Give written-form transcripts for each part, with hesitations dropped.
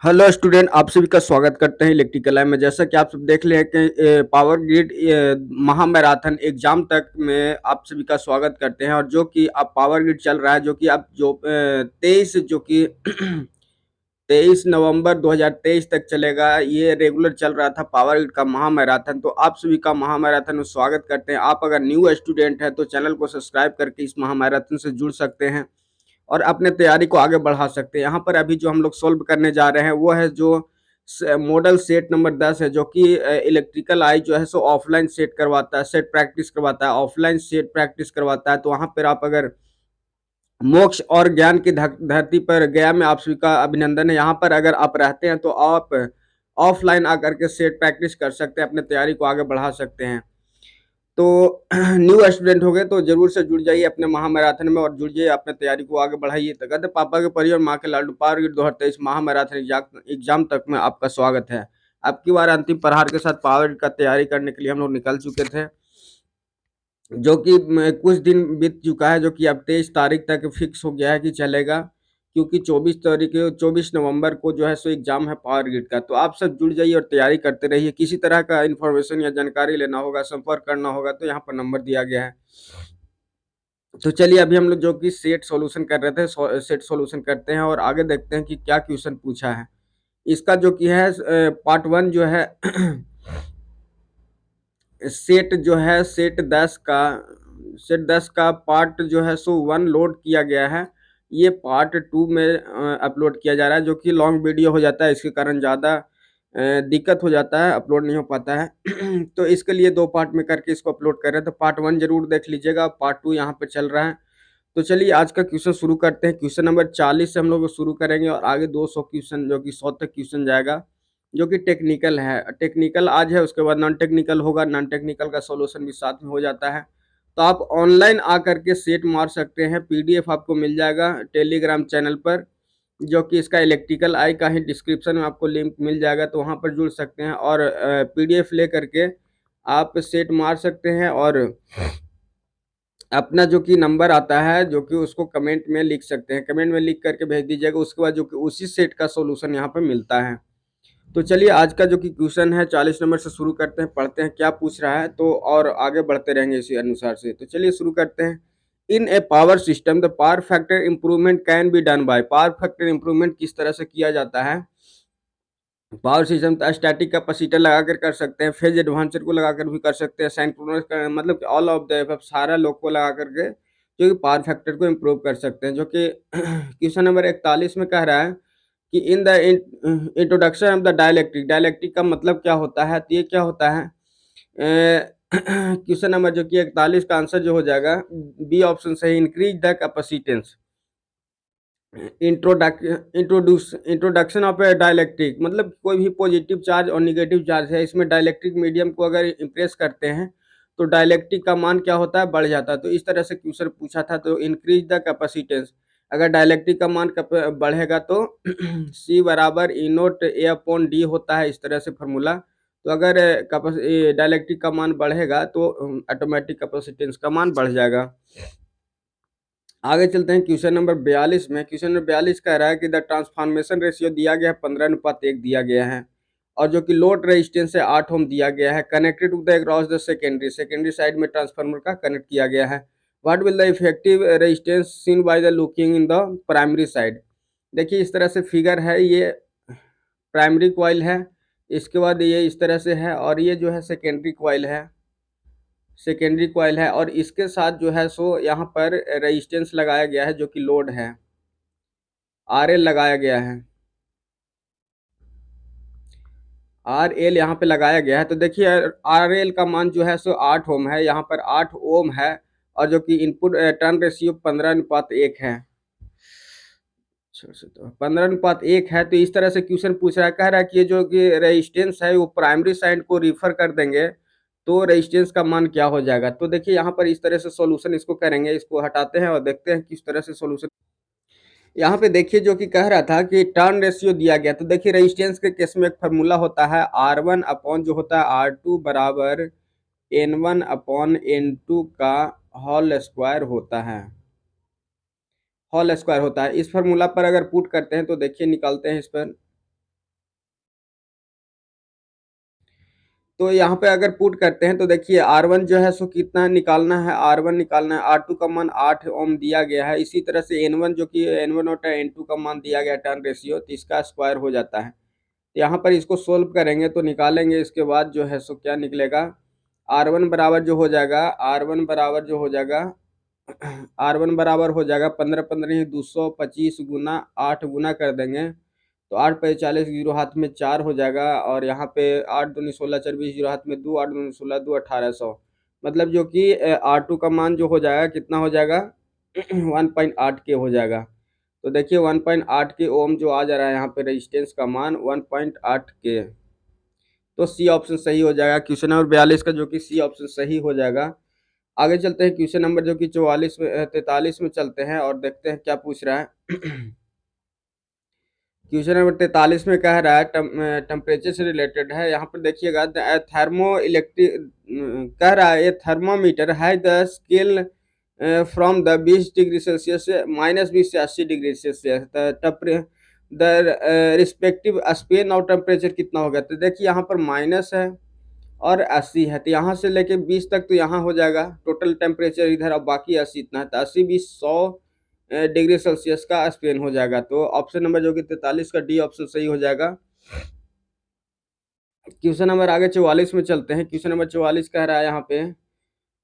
Hello student, आप सभी का स्वागत करते हैं इलेक्ट्रिकल लैब में। जैसा कि आप सब देख रहे हैं कि पावर ग्रिड महामैराथन एग्जाम तक में आप सभी का स्वागत करते हैं। और जो कि अब पावर ग्रिड चल रहा है, जो कि अब जो 23 जो कि 23 नवंबर 2023 तक चलेगा। ये रेगुलर चल रहा था पावर ग्रिड का महामैराथन। तो आप सभी का महामैराथन में स्वागत करते हैं। आप अगर न्यू स्टूडेंट हैं तो चैनल को सब्सक्राइब करके इस महामैराथन से जुड़ सकते हैं और अपने तैयारी को आगे बढ़ा सकते हैं। यहाँ पर अभी जो हम लोग सोल्व करने जा रहे हैं वो है जो मॉडल सेट नंबर 10 है, जो कि इलेक्ट्रिकल आई जो है सो ऑफलाइन सेट करवाता है, सेट प्रैक्टिस करवाता है, ऑफलाइन सेट प्रैक्टिस करवाता है। तो वहाँ पर आप अगर मोक्ष और ज्ञान की धरती पर गया में आप सभी का अभिनंदन है। यहाँ पर अगर आप रहते हैं तो आप ऑफलाइन आकर के सेट प्रैक्टिस कर सकते हैं, अपने तैयारी को आगे बढ़ा सकते हैं। तो न्यू स्टूडेंट हो गए तो जरूर से जुड़ जाइए अपने महामैराथन में और जुड़ जाइए, अपने तैयारी को आगे बढ़ाइए। तो कहते पापा के परी और माँ के लाडू पावर ग्रिड 2023 महामैराथन एग्जाम तक में आपका स्वागत है। अब की बार अंतिम प्रहार के साथ पावर ग्रिड का तैयारी करने के लिए हम लोग निकल चुके थे, जो कि कुछ दिन बीत चुका है, जो कि अब 23 तारीख तक फिक्स हो गया है कि चलेगा, क्योंकि 24 नवंबर को जो है सो एग्जाम है पावर ग्रिड का। तो आप सब जुड़ जाइए और तैयारी करते रहिए। किसी तरह का इन्फॉर्मेशन या जानकारी लेना होगा, संपर्क करना होगा, तो यहाँ पर नंबर दिया गया है। तो चलिए अभी हम लोग जो कि सेट सॉल्यूशन कर रहे थे, सेट सॉल्यूशन करते हैं और आगे देखते हैं कि क्या क्वेश्चन पूछा है। इसका जो कि है पार्ट 1 जो है सेट जो है सेट 10 का पार्ट जो है सो 1 लोड किया गया है। ये पार्ट 2 में अपलोड किया जा रहा है, जो कि लॉन्ग वीडियो हो जाता है, इसके कारण ज़्यादा दिक्कत हो जाता है, अपलोड नहीं हो पाता है। तो इसके लिए 2 पार्ट में करके इसको अपलोड कर रहे हैं। तो पार्ट 1 जरूर देख लीजिएगा, पार्ट 2 यहाँ पे चल रहा है। तो चलिए आज का क्वेश्चन शुरू करते हैं। क्वेश्चन नंबर 40 से हम लोग शुरू करेंगे और आगे 200 क्वेश्चन, जो कि 100 तक क्वेश्चन जाएगा, जो कि टेक्निकल है। टेक्निकल आज है, उसके बाद नॉन टेक्निकल होगा। नॉन टेक्निकल का सॉल्यूशन भी साथ में हो जाता है। तो आप ऑनलाइन आकर के सेट मार सकते हैं। पीडीएफ आपको मिल जाएगा टेलीग्राम चैनल पर, जो कि इसका इलेक्ट्रिकल आई का ही डिस्क्रिप्शन में आपको लिंक मिल जाएगा। तो वहाँ पर जुड़ सकते हैं और पीडीएफ ले करके आप सेट मार सकते हैं और अपना जो कि नंबर आता है, जो कि उसको कमेंट में लिख सकते हैं। कमेंट में लिख करके भेज दीजिएगा, उसके बाद जो कि उसी सेट का सॉल्यूशन यहाँ पे मिलता है। तो चलिए आज का जो कि क्वेश्चन है 40 नंबर से शुरू करते हैं, पढ़ते हैं क्या पूछ रहा है, तो और आगे बढ़ते रहेंगे इसी अनुसार से। तो चलिए शुरू करते हैं। In a power system the power factor improvement can be done by. Power factor improvement किस तरह से किया जाता है? पावर सिस्टम तो स्टैटिक कैपेसिटर लगाकर कर सकते हैं, फेज एडवांसर को लगाकर भी कर सकते हैं, सिंक्रोनस का मतलब ऑल ऑफ द एबव सारा लोग को लगा करके जो कि पावर फैक्टर को इम्प्रूव कर सकते हैं। जो कि क्वेश्चन नंबर 41 में कह रहा है कि in the introduction of the dielectric. Dielectric का मतलब क्या होता है? तो ये क्या होता है? क्वेश्चन नंबर जो कि 41 का आंसर जो हो जाएगा बी ऑप्शन से, increase the capacitance. Introduction of A dielectric मतलब कोई भी पॉजिटिव चार्ज और निगेटिव चार्ज है, इसमें डाइलेक्ट्रिक मीडियम को अगर इंप्रेस करते हैं तो डाइलेक्ट्रिक का मान क्या होता है? बढ़ जाता है। तो इस तरह से क्वेश्चन पूछा था। तो इंक्रीज द कैपेसिटेंस, अगर डाइलेक्ट्रिक का मान बढ़ेगा तो सी बराबर ई नोट ए अपॉन डी होता है, इस तरह से फार्मूला। तो अगर डाइलेक्ट्रिक का मान बढ़ेगा तो ऑटोमेटिक कैपेसिटेंस का मान बढ़ जाएगा। आगे चलते हैं क्वेश्चन नंबर 42 में। क्वेश्चन नंबर 42 कह रहा है कि द ट्रांसफॉर्मेशन रेशियो दिया गया है 15:1 दिया गया है, और जो कि लोड रेजिस्टेंस है 8 ओम दिया गया है। Connected to the across the secondary side में ट्रांसफार्मर का कनेक्ट किया गया है। What will the effective resistance seen by the looking in the primary side. देखिए इस तरह से फिगर है, ये प्राइमरी कॉइल है, इसके बाद ये इस तरह से है, और ये जो है सेकेंडरी कॉइल है, सेकेंडरी कॉइल है, और इसके साथ जो है सो यहाँ पर रेजिस्टेंस लगाया गया है, जो कि लोड है, आर एल लगाया गया है, आर एल यहाँ पे लगाया गया है। तो देखिए आर एल का मान जो है सो 8 ओम है, यहाँ पर 8 ओम है, और जो कि इनपुट टर्न रेशियो 15:1 है। 15:1 है। तो इस तरह से क्वेश्चन पूछ रहा है, कह रहा है कि ये जो कि रेजिस्टेंस है वो प्राइमरी साइड को रिफर कर देंगे तो रेजिस्टेंस का मान क्या हो जाएगा। तो देखिए यहाँ पर इस तरह से सॉल्यूशन इसको करेंगे, इसको हटाते हैं और देखते हैं किस तरह से सॉल्यूशन। यहाँ पे देखिए जो कि कह रहा था कि टर्न रेशियो दिया गया, तो देखिए रेजिस्टेंस के केस में एक फार्मूला होता है, R1 अपॉन जो होता है R2 बराबर N1 अपॉन N2 का होल स्क्वायर होता है, होल स्क्वायर होता है। इस फार्मूला पर अगर पुट करते हैं तो देखिए निकालते हैं इस पर, तो यहाँ पे अगर पुट करते हैं तो देखिए R1 जो है सो कितना निकालना है, R1 निकालना है, R2 का मान 8 ओम दिया गया है। इसी तरह से N1 जो कि N1 होता है, N2 का मान दिया गया टर्न रेशियो, तो इसका स्क्वायर हो जाता है। यहाँ पर इसको सोल्व करेंगे तो निकालेंगे, इसके बाद जो है सो क्या निकलेगा, R1 बराबर जो हो जाएगा, R1 बराबर जो हो जाएगा, R1 बराबर हो जाएगा 15 15 225 गुना 8 गुना कर देंगे तो 8 पे 40, जीरो हाथ में 4 हो जाएगा, और यहाँ पे 8 दूनी 16 4 20, जीरो हाथ में 2, 8 दूनी 16 2 1800, मतलब जो कि R2 का मान जो हो जाएगा कितना हो जाएगा 1.8 के हो जाएगा। तो देखिए 1.8 के ओम जो आ जा रहा है यहाँ पे रेजिस्टेंस का मान 1.8 के, तो सी ऑप्शन सही हो जाएगा। क्वेश्चन नंबर 42 का जो कि सी ऑप्शन सही हो जाएगा। आगे चलते हैं क्वेश्चन नंबर जो कि 44 में 43 में चलते हैं और देखते हैं क्या पूछ रहा है। क्वेश्चन नंबर 43 में कह रहा है टेम्परेचर से रिलेटेड है। यहाँ पर देखिएगा थर्मो इलेक्ट्रिक कह रहा है, ए थर्मोमीटर है the scale from the 20 degree Celsius से -20 से 80 degree Celsius, the respective span of temperature कितना होगा। तो देखिए यहाँ पर माइनस है और 80 है, तो यहाँ से लेके 20 तक तो यहाँ हो जाएगा टोटल टेम्परेचर इधर, अब बाकी 80 इतना है, तो 80 20 100 डिग्री सेल्सियस का स्पेन हो जाएगा। तो ऑप्शन नंबर जो कि 43 का डी ऑप्शन सही हो जाएगा। क्वेश्चन नंबर आगे 44 में चलते हैं। क्वेश्चन नंबर 44 कह रहा है यहाँ पे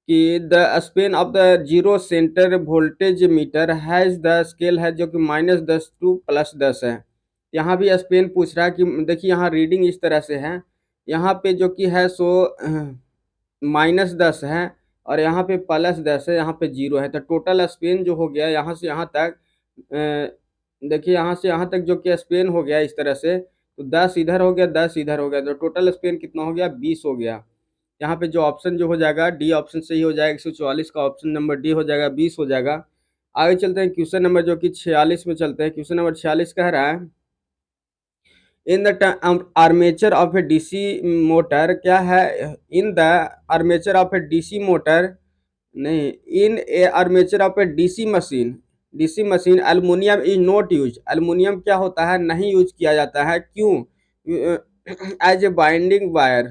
कि the span of the zero centre voltage meter has the scale है जो कि -10 टू +10 है। यहाँ भी स्पेन पूछ रहा है कि देखिए यहाँ रीडिंग इस तरह से है, यहाँ पे जो कि है सो -10 है और यहाँ पे +10 है, यहाँ पे 0 है, तो टोटल स्पेन जो हो गया यहाँ से यहाँ तक, देखिए यहाँ से यहाँ तक जो कि स्पेन हो गया इस तरह से, तो 10 इधर हो गया 10 इधर हो गया, तो टोटल स्पेन कितना हो गया 20 हो गया। यहाँ पे जो ऑप्शन जो हो जाएगा डी ऑप्शन सही हो जाएगा, 144 का ऑप्शन नंबर डी हो जाएगा, 20 हो जाएगा। आगे चलते हैं क्वेश्चन नंबर जो कि 46 में चलते हैं। क्वेश्चन नंबर 46 कह रहा है in the armature of a DC motor, क्या है, in the armature of a DC motor, नहीं, in a armature of a DC machine aluminium is not use, aluminium क्या होता है नहीं यूज किया जाता है, क्यों, एज ए बाइंडिंग वायर,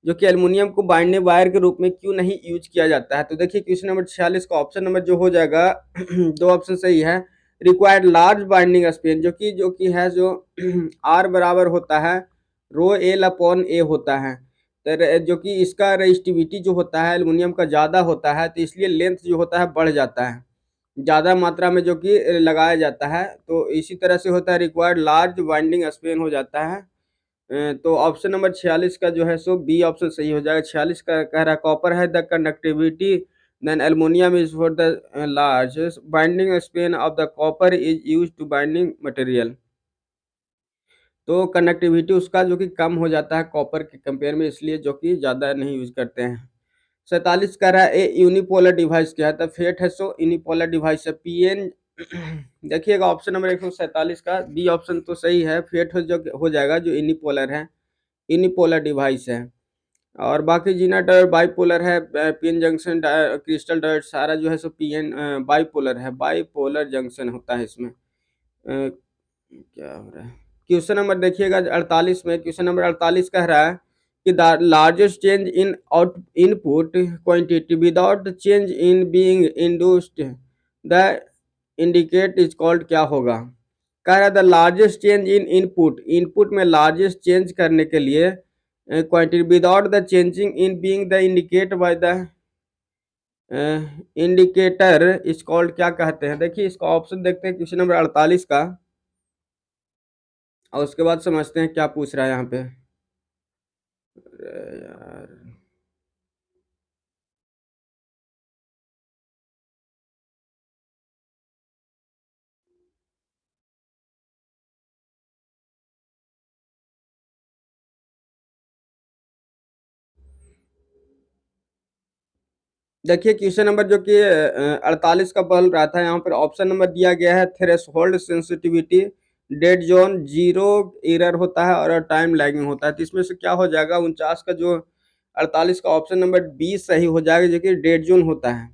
जो कि एल्युमिनियम को बाइंडिंग वायर के रूप में क्यों नहीं यूज किया जाता है। तो देखिए क्वेश्चन नंबर 46 का ऑप्शन नंबर जो हो जाएगा दो ऑप्शन सही है। रिक्वायर्ड लार्ज बाइंडिंग स्पेन, जो कि है जो आर बराबर होता है रो एल अपॉन ए होता है, तो जो कि इसका रेजिस्टिविटी जो होता है एल्युमिनियम का ज़्यादा होता है, तो इसलिए लेंथ जो होता है बढ़ जाता है, ज़्यादा मात्रा में जो कि लगाया जाता है, तो इसी तरह से होता है रिक्वायर्ड लार्ज बाइंडिंग स्पेन हो जाता है। तो ऑप्शन नंबर 46 का जो है सो बी ऑप्शन सही हो जाएगा। 46 का कह रहा है कॉपर है the conductivity than aluminium is for the largest binding span of the copper is use to binding material, तो कंडक्टिविटी उसका जो कि कम हो जाता है कॉपर के कंपेयर में, इसलिए जो कि ज़्यादा नहीं यूज करते हैं। 47 कह रहा है ए यूनिपोलर डिवाइस क्या है, तो फेट है सो यूनिपोलर डिवाइस है पीएन। देखिएगा ऑप्शन नंबर 147 का बी ऑप्शन तो सही है, फेट हो जाएगा जो यूनिपोलर है, यूनिपोलर डिवाइस है। और बाकी जीना डायोड बाइपोलर है, पीएन जंक्शन क्रिस्टल डायोड सारा जो है सो पीएन बाइपोलर है, बाइपोलर जंक्शन होता है इसमें। क्या हो रहा है क्वेश्चन नंबर देखिएगा 48 में। क्वेश्चन नंबर 48 कह रहा है कि the largest change in out input quantity without change in being induced the indicate is called, क्या होगा। कह रहा है the largest change in input में लार्जेस्ट चेंज करने के लिए quantity without the changing in being the indicate by the indicator is called, क्या कहते हैं। देखिए इसका ऑप्शन देखते हैं क्वेश्चन नंबर 48 का, और उसके बाद समझते हैं क्या पूछ रहा है यहाँ पे। अरे यार, देखिए क्वेश्चन नंबर जो कि 48 का बल रहा था, यहाँ पर ऑप्शन नंबर दिया गया है threshold sensitivity, dead zone, zero error होता है और टाइम लैगिंग होता है, तो इसमें से क्या हो जाएगा 49 का जो 48 का ऑप्शन नंबर 20 सही हो जाएगा, जो कि डेड जोन होता है।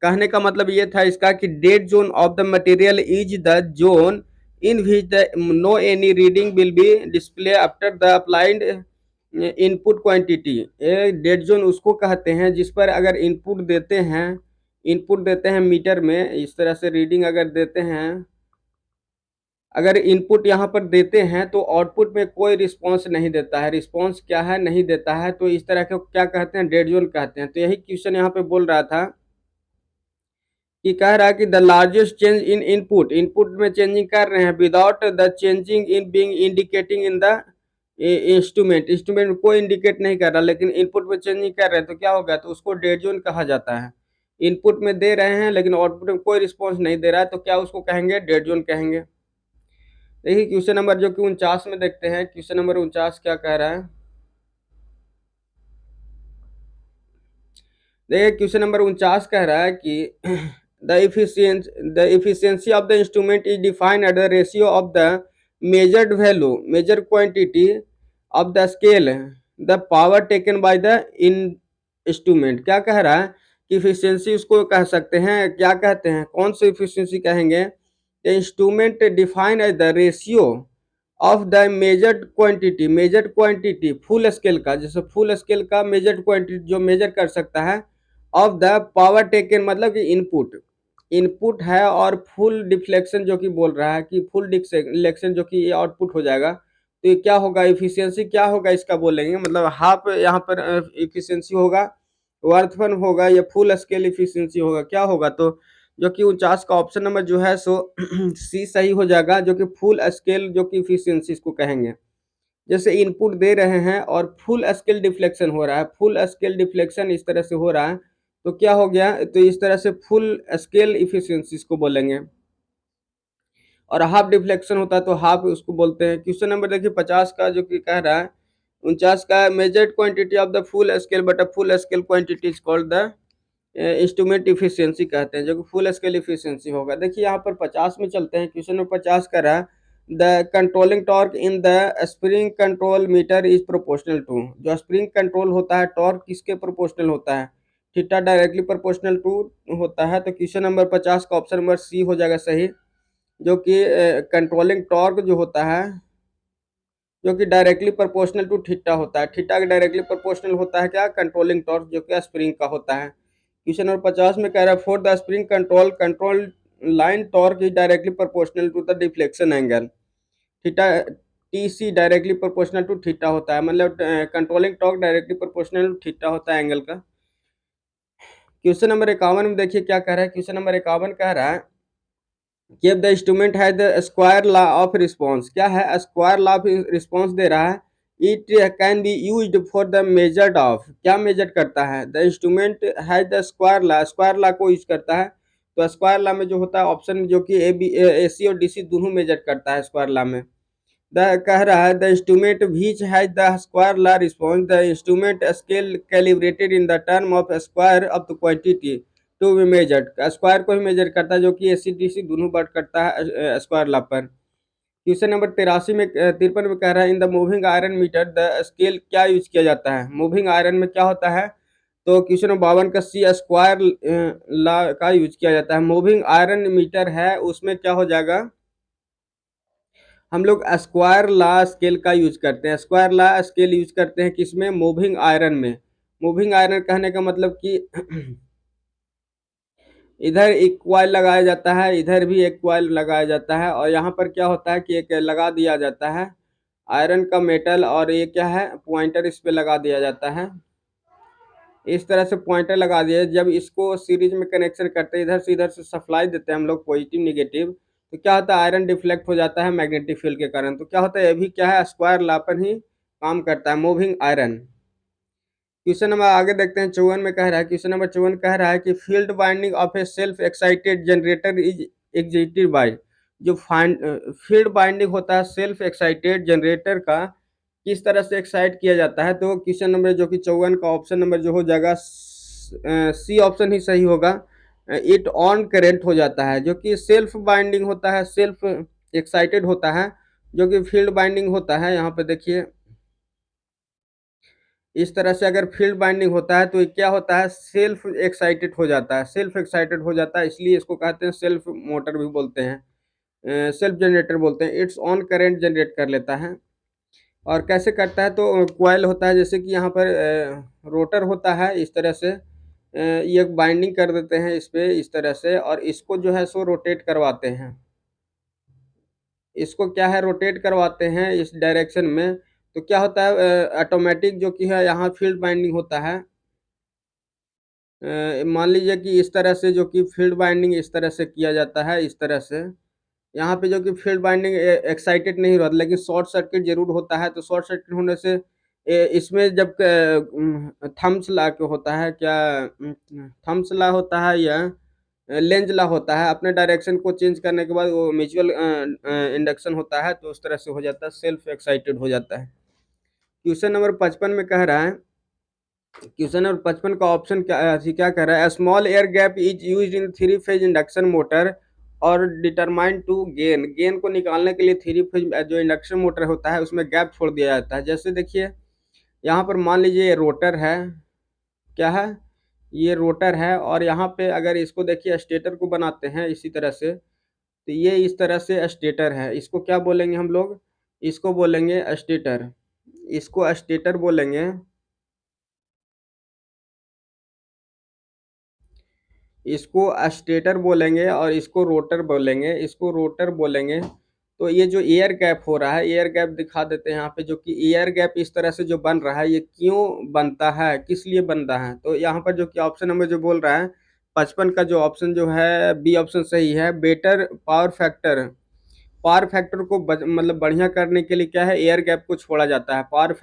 कहने का मतलब ये था इसका कि dead zone of the material is the zone in which the no any reading will be display after the applied input quantity, dead zone उसको कहते हैं जिस पर अगर इनपुट देते हैं मीटर में, इस तरह से रीडिंग अगर देते हैं, अगर इनपुट यहाँ पर देते हैं तो आउटपुट में कोई रिस्पांस नहीं देता है, रिस्पांस क्या है, नहीं देता है, तो इस तरह को क्या कहते हैं, डेड जोन कहते हैं। तो यही क्वेश्चन यहाँ पे बोल रहा था कि कह रहा है कि the largest change in input में चेंजिंग कर रहे हैं without the changing in being indicating in the instrument को इंडिकेट नहीं कर रहा, लेकिन इनपुट में चेंजिंग कर रहे हैं तो क्या होगा, तो उसको डेड जोन कहा जाता है। इनपुट में दे रहे हैं लेकिन आउटपुट में कोई रिस्पॉन्स नहीं दे रहा है तो क्या उसको कहेंगे, डेड जोन कहेंगे। देखिए क्वेश्चन नंबर जो कि 49 में देखते हैं, क्वेश्चन नंबर 49 क्या कह रहा है। देखिए क्वेश्चन नंबर 49 कह रहा है कि the efficiency of the instrument is defined at the ratio of the measured quantity of the scale the power taken by the instrument। क्या कह रहा है कि इफिशियंसी उसको कह सकते हैं, क्या कहते हैं, कौन सी इफिशियंसी कहेंगे, instrument define as the ratio of the measured quantity full scale का, जैसे फुल स्केल का मेजर्ड क्वांटिटी जो मेजर कर सकता है, ऑफ द पावर टेकन मतलब कि इनपुट है, और फुल डिफ्लेक्शन जो कि बोल रहा है कि फुल डिफ्लेक्शन जो कि ये आउटपुट हो जाएगा, तो ये क्या होगा, इफिशियंसी क्या होगा इसका बोलेंगे, मतलब हाफ यहाँ पर इफिशियंसी होगा, वर्थ होगा, या फुल स्केल इफिशियंसी होगा, क्या होगा, तो जो कि 49 का ऑप्शन नंबर जो है सो सी सही हो जाएगा, जो कि फुल स्केल जो कि इफिशियंसी इसको कहेंगे। जैसे इनपुट दे रहे हैं और फुल स्केल डिफ्लेक्शन हो रहा है, फुल स्केल डिफ्लेक्शन इस तरह से हो रहा है, तो क्या हो गया, तो इस तरह से फुल स्केल इफिशियंसी इसको बोलेंगे। और हाफ डिफ्लेक्शन होता है तो हाफ उसको बोलते हैं। क्वेश्चन नंबर देखिए 50 का जो कि कह रहा है, 49 का, measured quantity of the full scale but a full scale quantity is called the instrument efficiency कहते हैं, जो कि फुल स्केल इफिशियंसी होगा। देखिए यहाँ पर 50 में चलते हैं, क्वेश्चन नंबर 50 कर रहा है, the controlling torque in the spring control meter is proportional to, जो स्प्रिंग कंट्रोल होता है टॉर्क किसके प्रोपोर्शनल होता है, थीटा डायरेक्टली प्रोपोर्शनल टू होता है। तो क्वेश्चन नंबर 50 का ऑप्शन नंबर सी हो जाएगा सही, जो कि कंट्रोलिंग टॉर्क जो होता है, जो कि डायरेक्टली प्रोपोर्शनल टू थीटा होता है, थीटा का डायरेक्टली प्रोपोर्शनल होता है क्या, कंट्रोलिंग टॉर्क, जो कि स्प्रिंग का होता है। क्वेश्चन नंबर 50 में कह रहा है, for the spring control line torque is directly proportional to the deflection angle, theta T C directly proportional to theta होता है, मतलब controlling torque directly proportional to theta होता है एंगल का। क्वेश्चन नंबर 51 में देखिए क्या कह रहा है, क्वेश्चन नंबर 51 कह रहा है कि द इंस्ट्रूमेंट है the square law of response, क्या है, स्क्वायर लॉ ऑफ रिस्पॉन्स दे रहा है, it can be used for the measured of, क्या मेजर करता है, द इंस्ट्रूमेंट है द स्क्वायर लॉ को यूज करता है। तो स्क्वायर लॉ में जो होता है ऑप्शन जो कि ए सी और डी सी दोनों मेजर करता है स्क्वायर लॉ में। द कह रहा है the instrument which has the square law response, the instrument scale calibrated in the term of square of the quantity to be measured, square को भी मेजर करता है, जो कि एसी डीसी दोनों वर्क करता है स्क्वायर लॉ पर। क्वेश्चन नंबर 83 में 53 में कह रहा है, in the moving iron meter the scale क्या यूज किया जाता है, मूविंग आयरन में क्या होता है, तो क्वेश्चन नंबर 52 का सी स्क्वायर लॉ का यूज किया जाता है। मूविंग आयरन मीटर है उसमें क्या हो जाएगा, हम लोग स्क्वायर लॉ स्केल का यूज करते हैं, स्क्वायर लॉ स्केल यूज करते हैं किसमें, मूविंग आयरन में। मूविंग आयरन कहने का मतलब कि इधर एक कॉइल लगाया जाता है, इधर भी एक कॉइल लगाया जाता है, और यहाँ पर क्या होता है कि एक लगा दिया जाता है आयरन का मेटल, और ये क्या है, पॉइंटर इस पे लगा दिया जाता है, इस तरह से पॉइंटर लगा दिया। जब इसको सीरीज में कनेक्शन करते हैं, इधर से सप्लाई देते हैं हम लोग पॉजिटिव निगेटिव, तो क्या होता है, आयरन डिफ्लेक्ट हो जाता है मैग्नेटिक फील्ड के कारण, तो क्या होता है, ये भी क्या है, स्क्वायर लॉ पर ही काम करता है, मूविंग आयरन। क्वेश्चन नंबर आगे देखते हैं 54 में कह रहा है, क्वेश्चन नंबर 54 कह रहा है कि field winding of A self excited generator is executed by, जो फील्ड वाइंडिंग होता है सेल्फ एक्साइटेड जनरेटर का किस तरह से एक्साइट किया जाता है, तो क्वेश्चन नंबर जो कि 54 का ऑप्शन नंबर जो हो जाएगा सी ऑप्शन ही सही होगा, इट ऑन करेंट हो जाता है, जो कि सेल्फ बाइंडिंग होता है, सेल्फ एक्साइटेड होता है, जो कि फील्ड बाइंडिंग होता है। यहाँ पे देखिए इस तरह से अगर फील्ड बाइंडिंग होता है तो ये क्या होता है, सेल्फ एक्साइटेड हो जाता है, सेल्फ एक्साइटेड हो जाता है, इसलिए इसको कहते हैं सेल्फ मोटर भी बोलते हैं, सेल्फ जनरेटर बोलते हैं, इट्स ऑन करंट जनरेट कर लेता है। और कैसे कटता है, तो कॉइल होता है, जैसे कि यहाँ पर रोटर होता है इस तरह से, ये बाइंडिंग कर देते हैं इस पे इस तरह से, और इसको जो है सो रोटेट करवाते हैं। इसको क्या है, रोटेट करवाते हैं इस डायरेक्शन में, तो क्या होता है, ऑटोमेटिक जो कि है यहाँ फील्ड बाइंडिंग होता है। मान लीजिए कि इस तरह से, जो कि फील्ड बाइंडिंग इस तरह से किया जाता है इस तरह से। यहाँ पे जो कि फील्ड बाइंडिंग एक्साइटेड नहीं होता, लेकिन शॉर्ट सर्किट जरूर होता है। तो शॉर्ट सर्किट होने से इसमें जब थम्स ला के होता है, क्या थम्स ला होता है या लेंज ला होता है, अपने डायरेक्शन को चेंज करने के बाद वो म्यूचुअल इंडक्शन होता है, तो उस तरह से हो जाता है, सेल्फ एक्साइटेड हो जाता है। क्वेश्चन नंबर 55 में कह रहा है, क्वेश्चन नंबर 55 का ऑप्शन क्या कह रहा है, small air gap is used in three phase induction motor और डिटरमाइन टू गेन को निकालने के लिए थ्री फेज जो इंडक्शन मोटर होता है उसमें गैप छोड़ दिया जाता है। जैसे देखिए यहाँ पर मान लीजिए ये रोटर है, क्या है, ये रोटर है, और यहाँ पे अगर इसको देखिए स्टेटर को बनाते हैं इसी तरह से, तो ये इस तरह से स्टेटर है। इसको क्या बोलेंगे हम लोग, इसको बोलेंगे स्टेटर, इसको स्टेटर बोलेंगे, इसको स्टेटर बोलेंगे, और इसको रोटर बोलेंगे, इसको रोटर बोलेंगे। तो ये जो एयर गैप हो रहा है, एयर गैप दिखा देते हैं यहाँ पे, जो कि एयर गैप इस तरह से जो बन रहा है, ये क्यों बनता है, किस लिए बनता है। तो यहाँ पर जो कि ऑप्शन हमें जो बोल रहा है 55 का जो ऑप्शन जो है बी ऑप्शन सही है। Better power factor, power factor को मतलब बढ़िया करने के लिए क्या है, एयर गैप को छोड़ा जाता है। पावर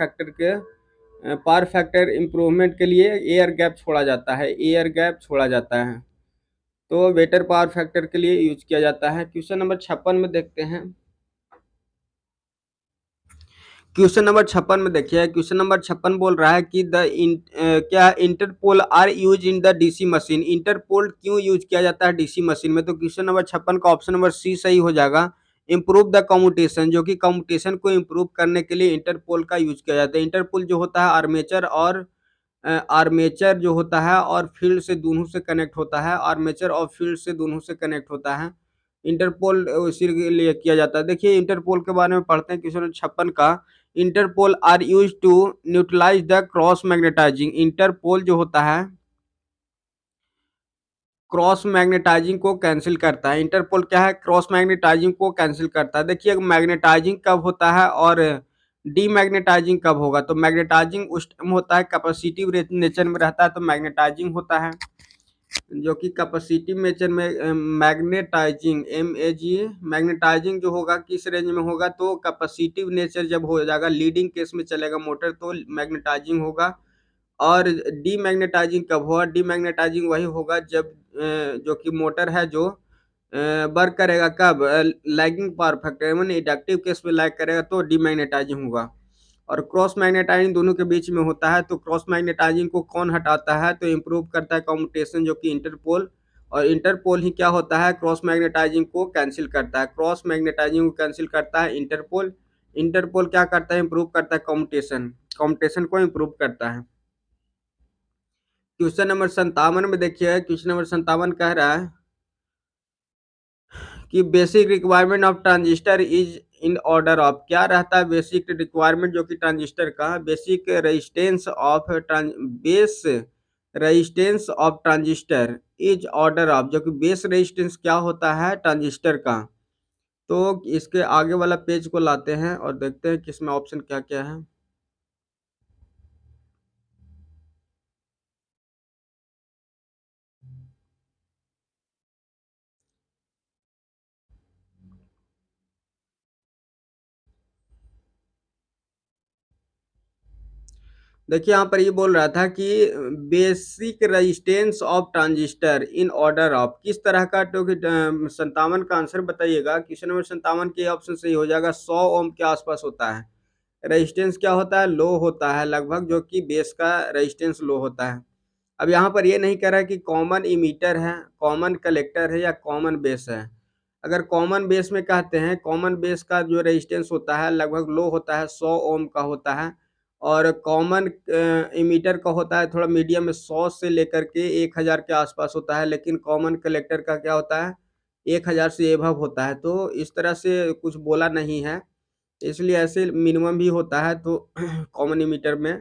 फैक्टर इम्प्रूवमेंट के लिए एयर गैप छोड़ा जाता है, एयर गैप छोड़ा जाता है, तो बेटर पावर फैक्टर के लिए यूज किया जाता है। क्वेश्चन नंबर 56 में देखते हैं। क्वेश्चन नंबर 56 में देखिए, क्वेश्चन नंबर 56 बोल रहा है कि क्या interpole are use in the DC machine, interpole क्यों यूज किया जाता है डीसी मशीन में। तो क्वेश्चन नंबर 56 का ऑप्शन नंबर सी सही हो जाएगा। इम्प्रूव द कम्यूटेशन, जो कि कम्यूटेशन को इम्प्रूव करने के लिए इंटरपोल का यूज किया जाता है। इंटरपोल जो होता है आर्मेचर और आर्मेचर जो होता है और फील्ड से दोनों से कनेक्ट होता है, आर्मेचर और फील्ड से दोनों से कनेक्ट होता है। इंटरपोल इसी के लिए किया जाता है। देखिए इंटरपोल के बारे में पढ़ते हैं क्वेश्चन 56 का। Interpole are use to neutralise the cross magnetising, interpole जो होता है क्रॉस मैग्नेटाइजिंग को कैंसिल करता है। इंटरपोल क्या है, क्रॉस मैग्नेटाइजिंग को कैंसिल करता है। देखिए मैग्नेटाइजिंग कब होता है और डीमैग्नेटाइजिंग कब होगा। तो मैग्नेटाइजिंग उस टाइम होता है कैपेसिटिव नेचर में रहता है, तो मैग्नेटाइजिंग होता है, जो कि कैपेसिटिव नेचर में मैग्नेटाइजिंग मैग्नेटाइजिंग जो होगा किस रेंज में होगा, तो कैपेसिटिव नेचर जब हो जाएगा, लीडिंग केस में चलेगा मोटर, तो मैग्नेटाइजिंग होगा। और डीमैग्नेटाइजिंग कब होगा, डीमैग्नेटाइजिंग वही होगा जब जो कि मोटर है जो वर्क करेगा कब, लैगिंग पावर फैक्टर में इंडक्टिव केस में लैग करेगा, तो डीमैग्नेटाइजिंग होगा। और क्रॉस मैग्नेटाइजिंग दोनों के बीच में होता है, तो क्रॉस मैग्नेटाइजिंग को कौन हटाता है, तो इम्प्रूव करता है कम्यूटेशन, जो कि इंटरपोल। और इंटरपोल ही क्या होता है, क्रॉस मैग्नेटाइजिंग को कैंसिल करता है, क्रॉस मैग्नेटाइजिंग को कैंसिल करता है इंटरपोल। इंटरपोल क्या करता है, इम्प्रूव करता है कम्यूटेशन, कम्यूटेशन को इम्प्रूव करता है। क्वेश्चन नंबर 57 में देखिए, क्वेश्चन नंबर 57 कह रहा है कि basic requirement of transistor is in order of, क्या रहता है बेसिक रिक्वायरमेंट जो कि ट्रांजिस्टर का, basic resistance of base resistance of transistor is order of, जो कि बेस रेजिस्टेंस क्या होता है ट्रांजिस्टर का। तो इसके आगे वाला पेज को लाते हैं और देखते हैं कि इसमें ऑप्शन क्या क्या है। देखिए यहाँ पर ये बोल रहा था कि basic resistance of transistor in order of, किस तरह का, तो 57 का आंसर बताइएगा। क्वेश्चन नंबर 57 के ऑप्शन सही हो जाएगा, 100 ओम के आसपास होता है। रेजिस्टेंस क्या होता है, लो होता है लगभग, जो कि बेस का रेजिस्टेंस लो होता है। अब यहाँ पर ये नहीं कह रहा है कि कॉमन इमीटर है, कॉमन कलेक्टर है या कॉमन बेस है। अगर कॉमन बेस में कहते हैं, कॉमन बेस का जो रेजिस्टेंस होता है लगभग लो होता है, 100 ओम का होता है। और कॉमन इमीटर का होता है थोड़ा मीडियम में, 100 से लेकर के 1000 के आसपास होता है। लेकिन कॉमन कलेक्टर का क्या होता है, 1000 से एभव होता है। तो इस तरह से कुछ बोला नहीं है, इसलिए ऐसे मिनिमम भी होता है तो कॉमन इमीटर में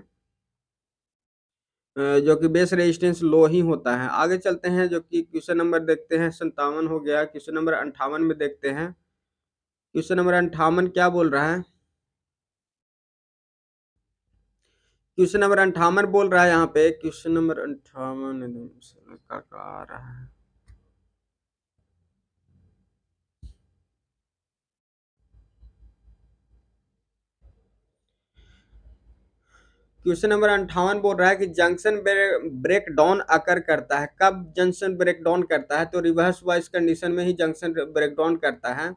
जो कि बेस रेजिस्टेंस लो ही होता है। आगे चलते हैं जो कि क्वेश्चन नंबर देखते हैं 57 हो गया। क्वेश्चन नंबर 58 में देखते हैं। क्वेश्चन नंबर 58 क्या बोल रहा है? क्वेश्चन नंबर 58 बोल रहा है यहाँ पे। क्वेश्चन नंबर 58 क्या आ रहा है? क्वेश्चन नंबर 58 बोल रहा है कि जंक्शन ब्रेक डाउन अकर करता है। कब जंक्शन ब्रेक डाउन करता है? तो रिवर्स वाइज कंडीशन में ही जंक्शन ब्रेक डाउन करता है।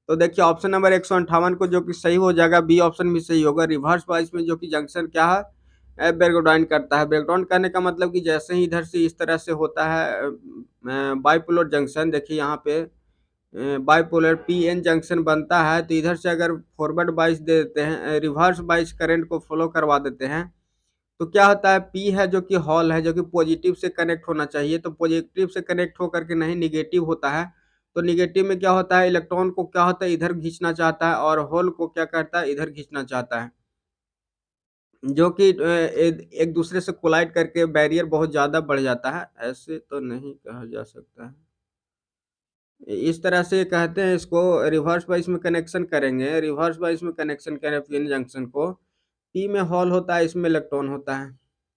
तो देखिए ऑप्शन नंबर 158 को जो कि सही हो जाएगा, बी ऑप्शन भी सही होगा। रिवर्स वाइज में जो कि जंक्शन क्या है, ब्रेकडाउन करता है। ब्रेकडाउन करने का मतलब कि जैसे ही इधर से इस तरह से होता है बाइपोलर जंक्शन, देखिए यहाँ पे बाइपोलर पी एन जंक्शन बनता है, तो इधर से अगर फॉरवर्ड बाइस दे देते हैं, रिवर्स बाइस करंट को फॉलो करवा देते हैं, तो क्या होता है, पी है जो कि हॉल है, जो कि पॉजिटिव से कनेक्ट होना चाहिए, तो पॉजिटिव से कनेक्ट होकर के नहीं निगेटिव होता है। तो निगेटिव में क्या होता है, इलेक्ट्रॉन को क्या होता है, इधर खींचना चाहता है, और होल को क्या करता है, इधर खींचना चाहता है, जो कि एक दूसरे से कोलाइड करके बैरियर बहुत ज्यादा बढ़ जाता है। ऐसे तो नहीं कहा जा सकता है, इस तरह से कहते हैं इसको। रिवर्स बाइस में कनेक्शन करेंगे, रिवर्स बाइस में कनेक्शन करें पीएन जंक्शन को। पी में हॉल होता है, इसमें इलेक्ट्रॉन होता है।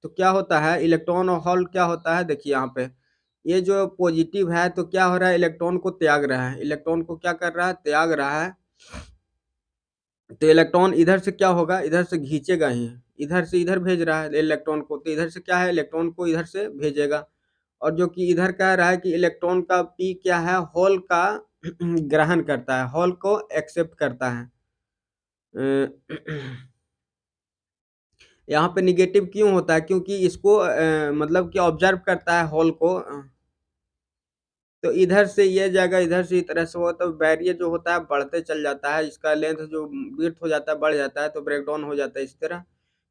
तो क्या होता है, इलेक्ट्रॉन और हॉल क्या होता है, देखिए यहाँ पे ये जो पॉजिटिव है तो क्या हो रहा है, इलेक्ट्रॉन को त्याग रहा है। इलेक्ट्रॉन को क्या कर रहा है, त्याग रहा है। तो इलेक्ट्रॉन इधर से क्या होगा, इधर से खींचेगा ही, इधर से इधर भेज रहा है इलेक्ट्रॉन को, तो इधर से क्या है, इलेक्ट्रॉन को इधर से भेजेगा। और जो कि इधर कह रहा है कि इलेक्ट्रॉन का पी क्या है, होल का ग्रहण करता है, होल को एक्सेप्ट करता है। यहाँ पे निगेटिव क्यों होता है, क्योंकि इसको मतलब कि ऑब्जर्व करता है होल को। तो इधर से ये जाएगा, इधर से इस तरह से हो, तो बैरियर जो होता है बढ़ते चल जाता है, इसका लेंथ जो विड्थ हो जाता है बढ़ जाता है, तो ब्रेकडाउन हो जाता है इस तरह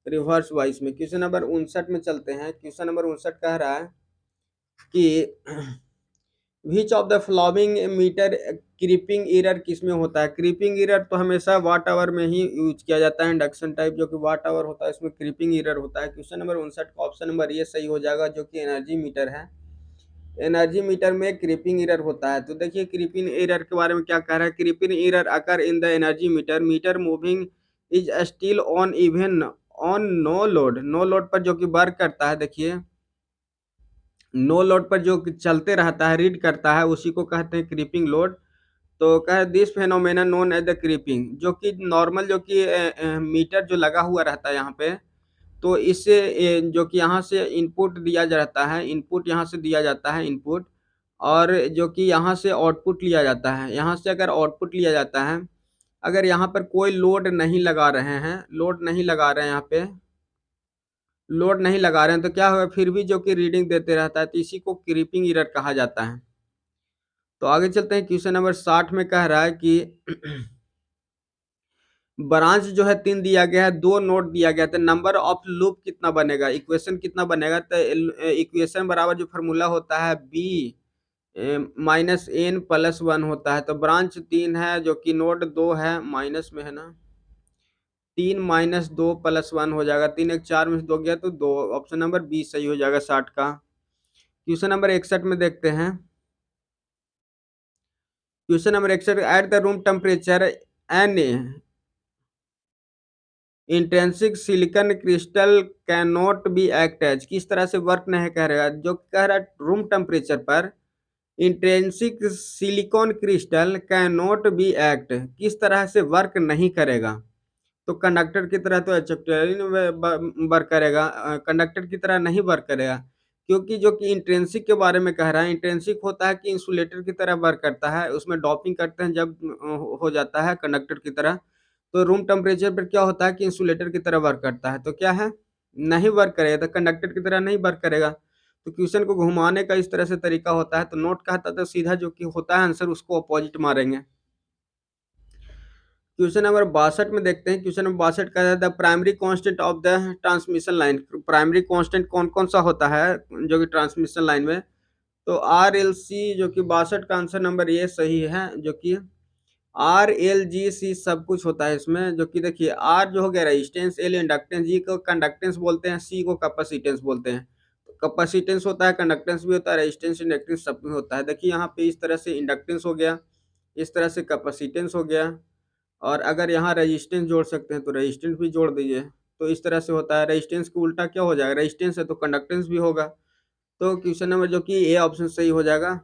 रिवर्स वाइज में। क्वेश्चन नंबर 59 में चलते हैं। क्वेश्चन नंबर 59 कह रहा है कि which of the following meter creeping error किसमें होता है? क्रीपिंग एरर तो हमेशा वाट आवर में ही यूज किया जाता है। इंडक्शन टाइप जो कि वाट आवर होता है, इसमें क्रीपिंग एरर होता है। क्वेश्चन नंबर 59 का ऑप्शन नंबर ये सही हो जाएगा, जो कि एनर्जी मीटर है। एनर्जी मीटर में क्रीपिंग एरर होता है। तो देखिए क्रीपिंग एरर के बारे में क्या कह रहा है, creeping error occur in the energy meter, meter moving is still on even on no load. No load पर जो कि वर्क करता है, देखिए नो लोड पर जो चलते रहता है, रीड करता है, उसी को कहते हैं क्रीपिंग लोड। तो कह this phenomena known as the creeping, जो कि नॉर्मल जो कि मीटर जो लगा हुआ रहता है यहाँ पे, तो इससे जो कि यहाँ से इनपुट दिया जाता है, इनपुट यहाँ से दिया जाता है इनपुट, और जो कि यहाँ से आउटपुट लिया जाता है। यहाँ से अगर आउटपुट लिया जाता है, अगर यहाँ पर कोई लोड नहीं लगा रहे हैं, लोड नहीं लगा रहे हैं, यहाँ पे लोड नहीं लगा रहे हैं, तो क्या होगा, फिर भी जो कि रीडिंग देते रहता है, तो इसी को क्रीपिंग एरर कहा जाता है। तो आगे चलते हैं। क्वेश्चन नंबर 60 में कह रहा है कि ब्रांच जो है 3 दिया गया है, 2 नोड दिया गया, तो नंबर ऑफ लूप कितना बनेगा, इक्वेशन कितना बनेगा? तो इक्वेशन बराबर जो फार्मूला होता है बी माइनस एन प्लस 1 होता है। तो ब्रांच 3 है, जो कि नोड 2 है, माइनस में है ना, 3 माइनस 2 प्लस 1 हो जाएगा, 3 एक 4 में से 2 गया तो 2, ऑप्शन नंबर बी सही हो जाएगा 60 का। क्वेश्चन नंबर 61 में देखते हैं। Question number 61, at the room temperature an intrinsic silicon crystal can not be act as, किस तरह से वर्क नहीं कह रहा है, जो कह रहा है रूम टेम्परेचर पर intrinsic silicon crystal can not be act, किस तरह से वर्क नहीं करेगा? तो कंडक्टर की तरह तो एक्सेप्टरिन वर्क करेगा, कंडक्टर की तरह नहीं वर्क करेगा, क्योंकि जो कि इंट्रेंसिक के बारे में कह रहा है, इंट्रेंसिक होता है कि इंसुलेटर की तरह वर्क करता है, उसमें डॉपिंग करते हैं जब हो जाता है कंडक्टर की तरह। तो रूम टेम्परेचर पर क्या होता है कि इंसुलेटर की तरह वर्क करता है, तो क्या है, नहीं वर्क करेगा, तो कंडक्टर की तरह नहीं वर्क करेगा। तो क्वेश्चन को घुमाने का इस तरह से तरीका होता है, तो नोट कहता तो सीधा जो कि होता है आंसर उसको अपोजिट मारेंगे। क्वेश्चन नंबर 62 में देखते हैं। क्वेश्चन नंबर 62 का है the primary constant of the transmission line. Primary constant कौन कौन सा होता है जो कि ट्रांसमिशन लाइन में? तो आर एल सी, जो कि 62 का आंसर नंबर ये सही है, जो कि आर एल जी सी सब कुछ होता है इसमें, जो कि देखिए आर जो हो गया रेजिस्टेंस, एल इंडक्टेंस, जी को कंडक्टेंस बोलते हैं, सी को कैपेसिटेंस बोलते हैं। तो कैपेसिटेंस होता है, कंडक्टेंस भी होता है, रेजिस्टेंस इंडक्टेंस सब भी होता है। देखिए यहाँ पे इस तरह से इंडक्टेंस हो गया, इस तरह से कैपेसिटेंस हो गया, और अगर यहाँ रेजिस्टेंस जोड़ सकते हैं तो रेजिस्टेंस भी जोड़ दीजिए। तो इस तरह से होता है। रेजिस्टेंस को उल्टा क्या हो जाएगा, रेजिस्टेंस है तो कंडक्टेंस भी होगा। तो क्वेश्चन नंबर जो कि ए ऑप्शन सही हो जाएगा।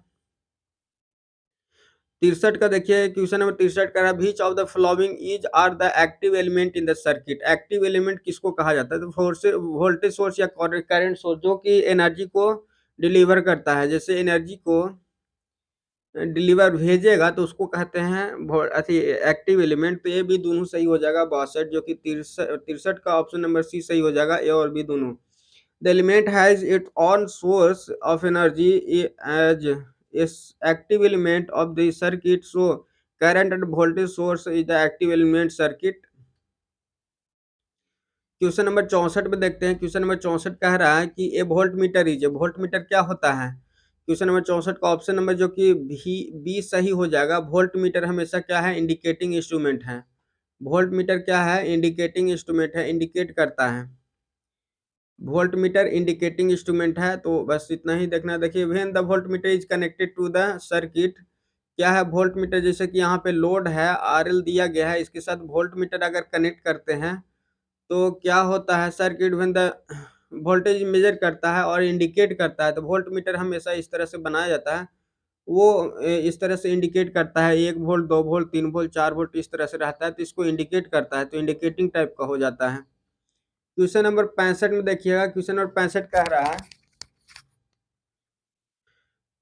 63 का देखिए, क्वेश्चन नंबर 63 का है, which of the following is are the active element in the circuit. Active element किसको कहा जाता है, तो फोर्स, वोल्टेज सोर्स या करंट सोर्स जो कि एनर्जी को डिलीवर करता है। जैसे एनर्जी को डिलीवर भेजेगा तो उसको कहते हैं अथी एक्टिव एलिमेंट। तो ये भी दोनों सही हो जाएगा 62, जो कि 63 का ऑप्शन नंबर सी सही हो जाएगा, ए और बी दोनों। The element has its on source of energy as is active element of the circuit, so current and voltage source is the active element circuit. Question number 64 में देखते हैं। Question number 64 कह रहा है कि a volt metre is, volt meter क्या होता है। क्वेश्चन नंबर 64 का ऑप्शन नंबर जो कि बी सही हो जाएगा। वोल्ट मीटर हमेशा क्या है, इंडिकेटिंग इंस्ट्रूमेंट है। वोल्ट मीटर क्या है, इंडिकेटिंग इंस्ट्रूमेंट है, इंडिकेट करता है। वोल्ट मीटर इंडिकेटिंग इंस्ट्रूमेंट है। तो बस इतना ही देखना है। देखिए when the volt meter is connected to the circuit, क्या है वोल्ट मीटर, जैसे कि यहाँ पे लोड है आरएल दिया गया है, इसके साथ वोल्ट मीटर अगर कनेक्ट करते हैं तो क्या होता है, circuit when the voltage measure करता है और इंडिकेट करता है। तो वोल्ट मीटर हमेशा इस तरह से बनाया जाता है, वो इस तरह से इंडिकेट करता है, 1 वोल्ट, 2 वोल्ट, 3 वोल्ट, 4 वोल्ट इस तरह से रहता है, तो इसको इंडिकेट करता है, तो इंडिकेटिंग टाइप का हो जाता है। क्वेश्चन नंबर 65 में देखिएगा। क्वेश्चन नंबर 65 कह रहा है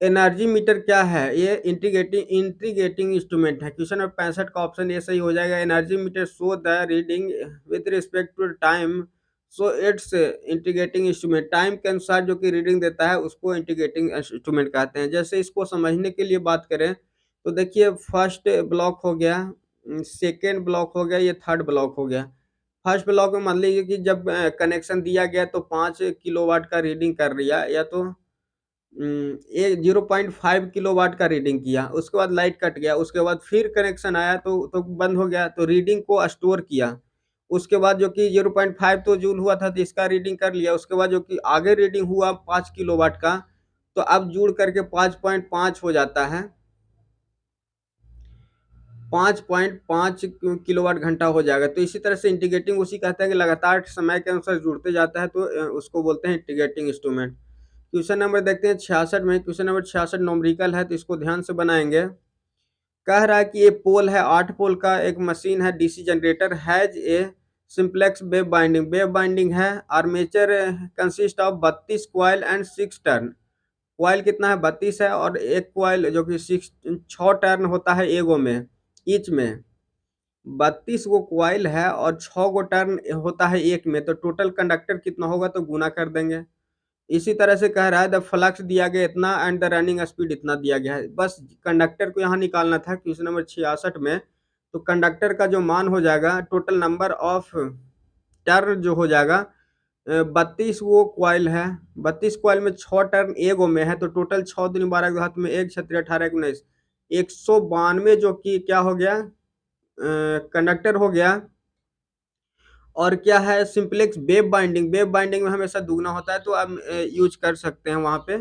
एनर्जी मीटर क्या है, ये इंटीग्रेटिंग इंस्ट्रूमेंट है। क्वेश्चन नंबर 65 का ऑप्शन ये सही हो जाएगा। Energy meter show the reading with respect to time, so it's integrating instrument. Time के अनुसार जो कि रीडिंग देता है उसको इंटीग्रेटिंग इंस्ट्रूमेंट कहते हैं। जैसे इसको समझने के लिए बात करें तो देखिए फर्स्ट ब्लॉक हो गया, सेकेंड ब्लॉक हो गया, ये थर्ड ब्लॉक हो गया। फर्स्ट ब्लॉक में मान लीजिए कि जब कनेक्शन दिया गया तो 5 किलोवाट का रीडिंग कर लिया, या तो ये 0.5 किलोवाट का रीडिंग किया, उसके बाद लाइट कट गया, उसके बाद फिर कनेक्शन आया तो बंद हो गया, तो रीडिंग को स्टोर किया। उसके बाद जो कि 0.5 तो जूल हुआ था तो इसका रीडिंग कर लिया, उसके बाद जो कि आगे रीडिंग हुआ 5 किलोवाट का, तो अब जुड़ करके 5.5 हो जाता है, 5.5 किलोवाट घंटा हो जाएगा। तो इसी तरह से इंटीग्रेटिंग उसी कहते हैं कि लगातार समय के अनुसार जुड़ते जाता है, तो उसको बोलते हैं इंटीग्रेटिंग इंस्ट्रूमेंट। क्वेश्चन नंबर देखते हैं 66 में। क्वेश्चन नंबर 66 न्यूमेरिकल है, तो इसको ध्यान से बनाएंगे। कह रहा है कि ये पोल है, 8 पोल का एक मशीन है, DC generator has a simplex wave binding, wave binding है। Armature consist of 32 coil and 6 turn. Coil कितना है, 32 है, और एक क्वाइल जो कि 6 टर्न होता है एगो में, ईच में 32 गो क्वाइल है और 6 गो टर्न होता है एक में, तो टोटल कंडक्टर कितना होगा तो गुना कर देंगे। इसी तरह से कह रहा है द फ्लक्स दिया गया इतना एंड द रनिंग स्पीड इतना दिया गया है। बस कंडक्टर को यहाँ निकालना था। क्वेश्चन नंबर 66 में तो कंडक्टर का जो मान हो जाएगा, टोटल नंबर ऑफ टर्न जो हो जाएगा, 32 वो क्वाइल है, 32 क्वाइल में 6 टर्न एगो में है, तो टोटल 6 दूनी 12 के हाथ में 1 छत्री 18 19, 192 जो कि क्या हो गया, कंडक्टर हो गया। और क्या है, simplex wave binding, wave binding में हमेशा दुगना होता है, तो आप यूज कर सकते हैं वहाँ पे।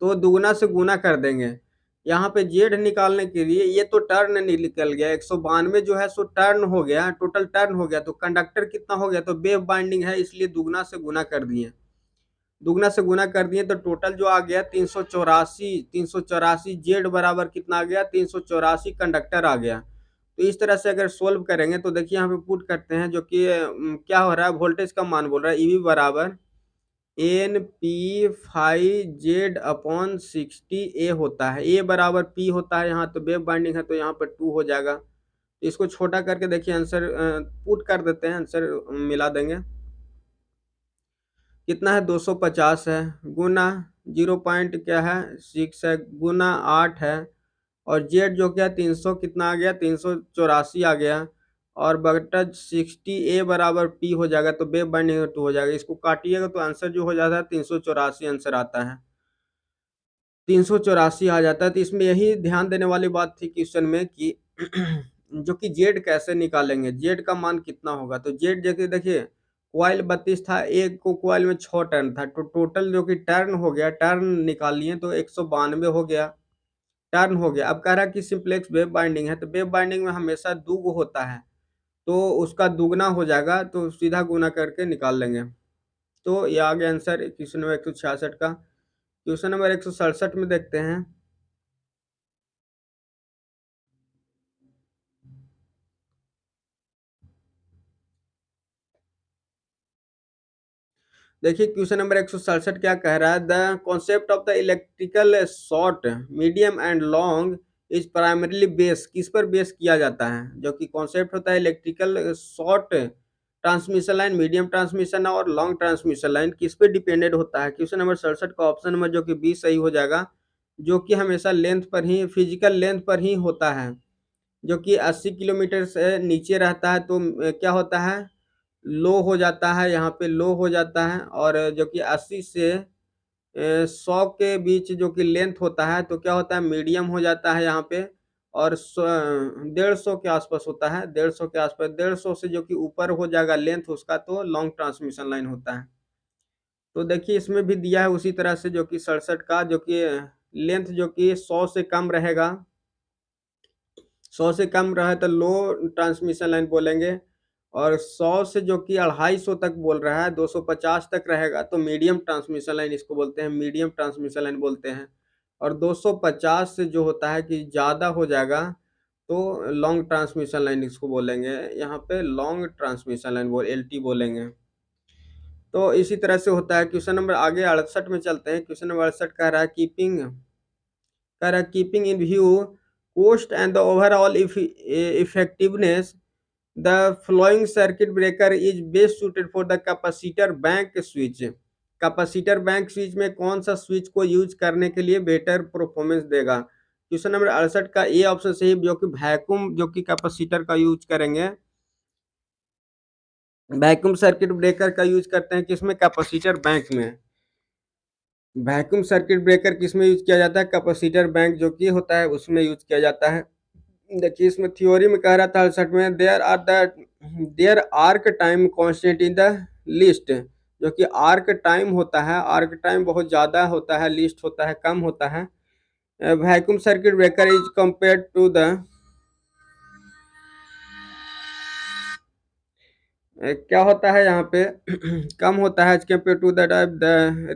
तो दुगना से गुना कर देंगे। यहाँ पे जेड निकालने के लिए, ये तो टर्न निकल गया, 192 जो है सो टर्न हो गया, टोटल टर्न हो गया, तो कंडक्टर कितना हो गया, तो वेव बाइंडिंग है इसलिए दुगना से गुना कर दिए। दुगना से गुना कर दिए तो टोटल जो आ गया 384 जेड बराबर कितना आ गया, 384 कंडक्टर आ गया। तो इस तरह से अगर सोल्व करेंगे तो देखिए यहाँ पे पुट करते हैं, जो कि क्या हो रहा है, वोल्टेज का मान बोल रहा है, ईवी बराबर N P five Z upon 60 A होता है, ए बराबर पी होता है यहाँ, तो वेव बाइंडिंग है तो यहाँ पर 2 हो जाएगा। तो इसको छोटा करके देखिए आंसर पुट कर देते हैं, आंसर मिला देंगे। कितना है, 250 है, गुना 0 पॉइंट क्या है 6 है, गुना 8 है, और जेड जो क्या 300 कितना आ गया, 384 आ गया, और बटा 60 ए बराबर पी हो जाएगा, तो वेव बाइंडिंग 2 हो जाएगा। इसको काटिएगा तो आंसर जो हो जाता है 384 आंसर आता है। 384 आ जाता है। तो इसमें यही ध्यान देने वाली बात थी क्वेश्चन में कि जो कि जेड कैसे निकालेंगे, जेड का मान कितना होगा। तो जेड जैसे देखिए कॉइल 32 था, एक को कॉइल में 6 टर्न था, तो टोटल जो कि टर्न हो गया, टर्न निकाल लिए तो 192 हो गया, टर्न हो गया। अब कह रहा है कि सिंप्लेक्स वेव बाइंडिंग है, तो वेव बाइंडिंग में हमेशा दुगो होता है, तो उसका दुगना हो जाएगा, तो सीधा गुना करके निकाल लेंगे। तो ये आ गया आंसर क्वेश्चन नंबर 166 का। क्वेश्चन नंबर 167 में देखते हैं। देखिए क्वेश्चन नंबर 167 क्या कह रहा है, the concept of the electrical short medium and long is primarily base, किस पर बेस किया जाता है। जो कि कॉन्सेप्ट होता है electrical short transmission line, medium transmission और लॉन्ग ट्रांसमिशन लाइन, किस पे डिपेंडेड होता है। क्वेश्चन नंबर 67 का ऑप्शन नंबर जो कि बी सही हो जाएगा, जो कि हमेशा लेंथ पर ही, फिजिकल लेंथ पर ही होता है। जो कि 80 किलोमीटर से नीचे रहता है तो क्या होता है, लो हो जाता है, यहाँ पे लो हो जाता है। और जो कि 80 से 100 के बीच जो कि लेंथ होता है तो क्या होता है, मीडियम हो जाता है यहाँ पे। और 150 के आसपास होता है, 150 के आसपास, 150 से जो कि ऊपर हो जाएगा लेंथ उसका, तो लॉन्ग ट्रांसमिशन लाइन होता है। तो देखिए इसमें भी दिया है उसी तरह से, जो कि 67 का जो कि लेंथ जो कि 100 से कम रहेगा, 100 से कम रहे तो लो ट्रांसमिशन लाइन बोलेंगे। और 100 से जो कि 250 तक बोल रहा है, 250 तक रहेगा तो मीडियम ट्रांसमिशन लाइन इसको बोलते हैं, मीडियम ट्रांसमिशन लाइन बोलते हैं। और 250 से जो होता है कि ज़्यादा हो जाएगा तो लॉन्ग ट्रांसमिशन लाइन इसको बोलेंगे, यहाँ पे लॉन्ग ट्रांसमिशन लाइन बोल एलटी बोलेंगे। तो इसी तरह से होता है। क्वेश्चन नंबर आगे 68 में चलते हैं। क्वेश्चन नंबर 68 कह रहा है keeping in view cost and the overall effectiveness, the flowing circuit breaker is best suited for the capacitor bank switch। Capacitor bank switch में कौन सा स्विच को यूज करने के लिए बेटर परफॉर्मेंस देगा। क्वेश्चन नंबर 68 का ए ऑप्शन सही, जो कि वैक्यूम जो कि कैपेसिटर का यूज करेंगे, वैक्यूम सर्किट ब्रेकर का यूज करते हैं किसमें, कैपेसिटर बैंक में। वैक्यूम सर्किट ब्रेकर किसमें यूज किया जाता है, कैपेसिटर बैंक जो कि होता है उसमें यूज किया जाता है। देखिए इसमें थ्योरी में कह रहा था 68 में, there arc time constant in the list. जो कि आर्क टाइम होता है, आर्क टाइम बहुत ज़्यादा होता है, लिस्ट होता है कम होता है। Vacuum circuit breaker is compare to the, क्या होता है यहाँ पे कम होता है, compare to the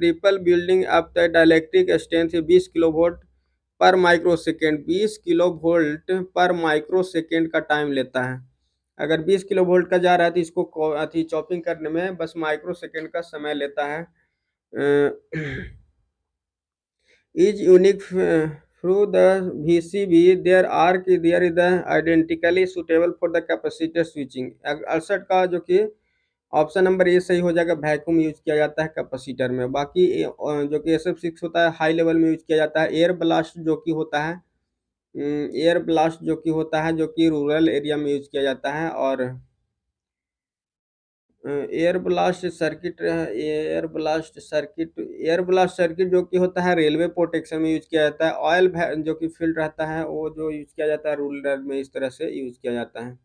ripple building up the dielectric strength 20 kilovolt पर माइक्रो सेकेंड, 20 किलो वोल्ट पर माइक्रो सेकेंड का टाइम लेता है। अगर 20 किलो वोल्ट का जा रहा है तो इसको अथी चॉपिंग करने में बस माइक्रो सेकेंड का समय लेता है। Is unique through the VCB there is the identically suitable for the capacitor switching. 68 का जो कि ऑप्शन नंबर ए सही हो जाएगा, वैक्यूम यूज किया जाता है कैपेसिटर में। बाकी जो कि SF6 होता है हाई लेवल में यूज किया जाता है। एयर ब्लास्ट जो कि होता है, एयर ब्लास्ट जो कि होता है जो कि रूरल एरिया में यूज किया जाता है। और एयर ब्लास्ट सर्किट जो कि होता है रेलवे प्रोटेक्शन में यूज किया जाता है। जो कि फील्ड रहता है वो जो यूज किया जाता है रूरल में, इस तरह से यूज किया जाता है।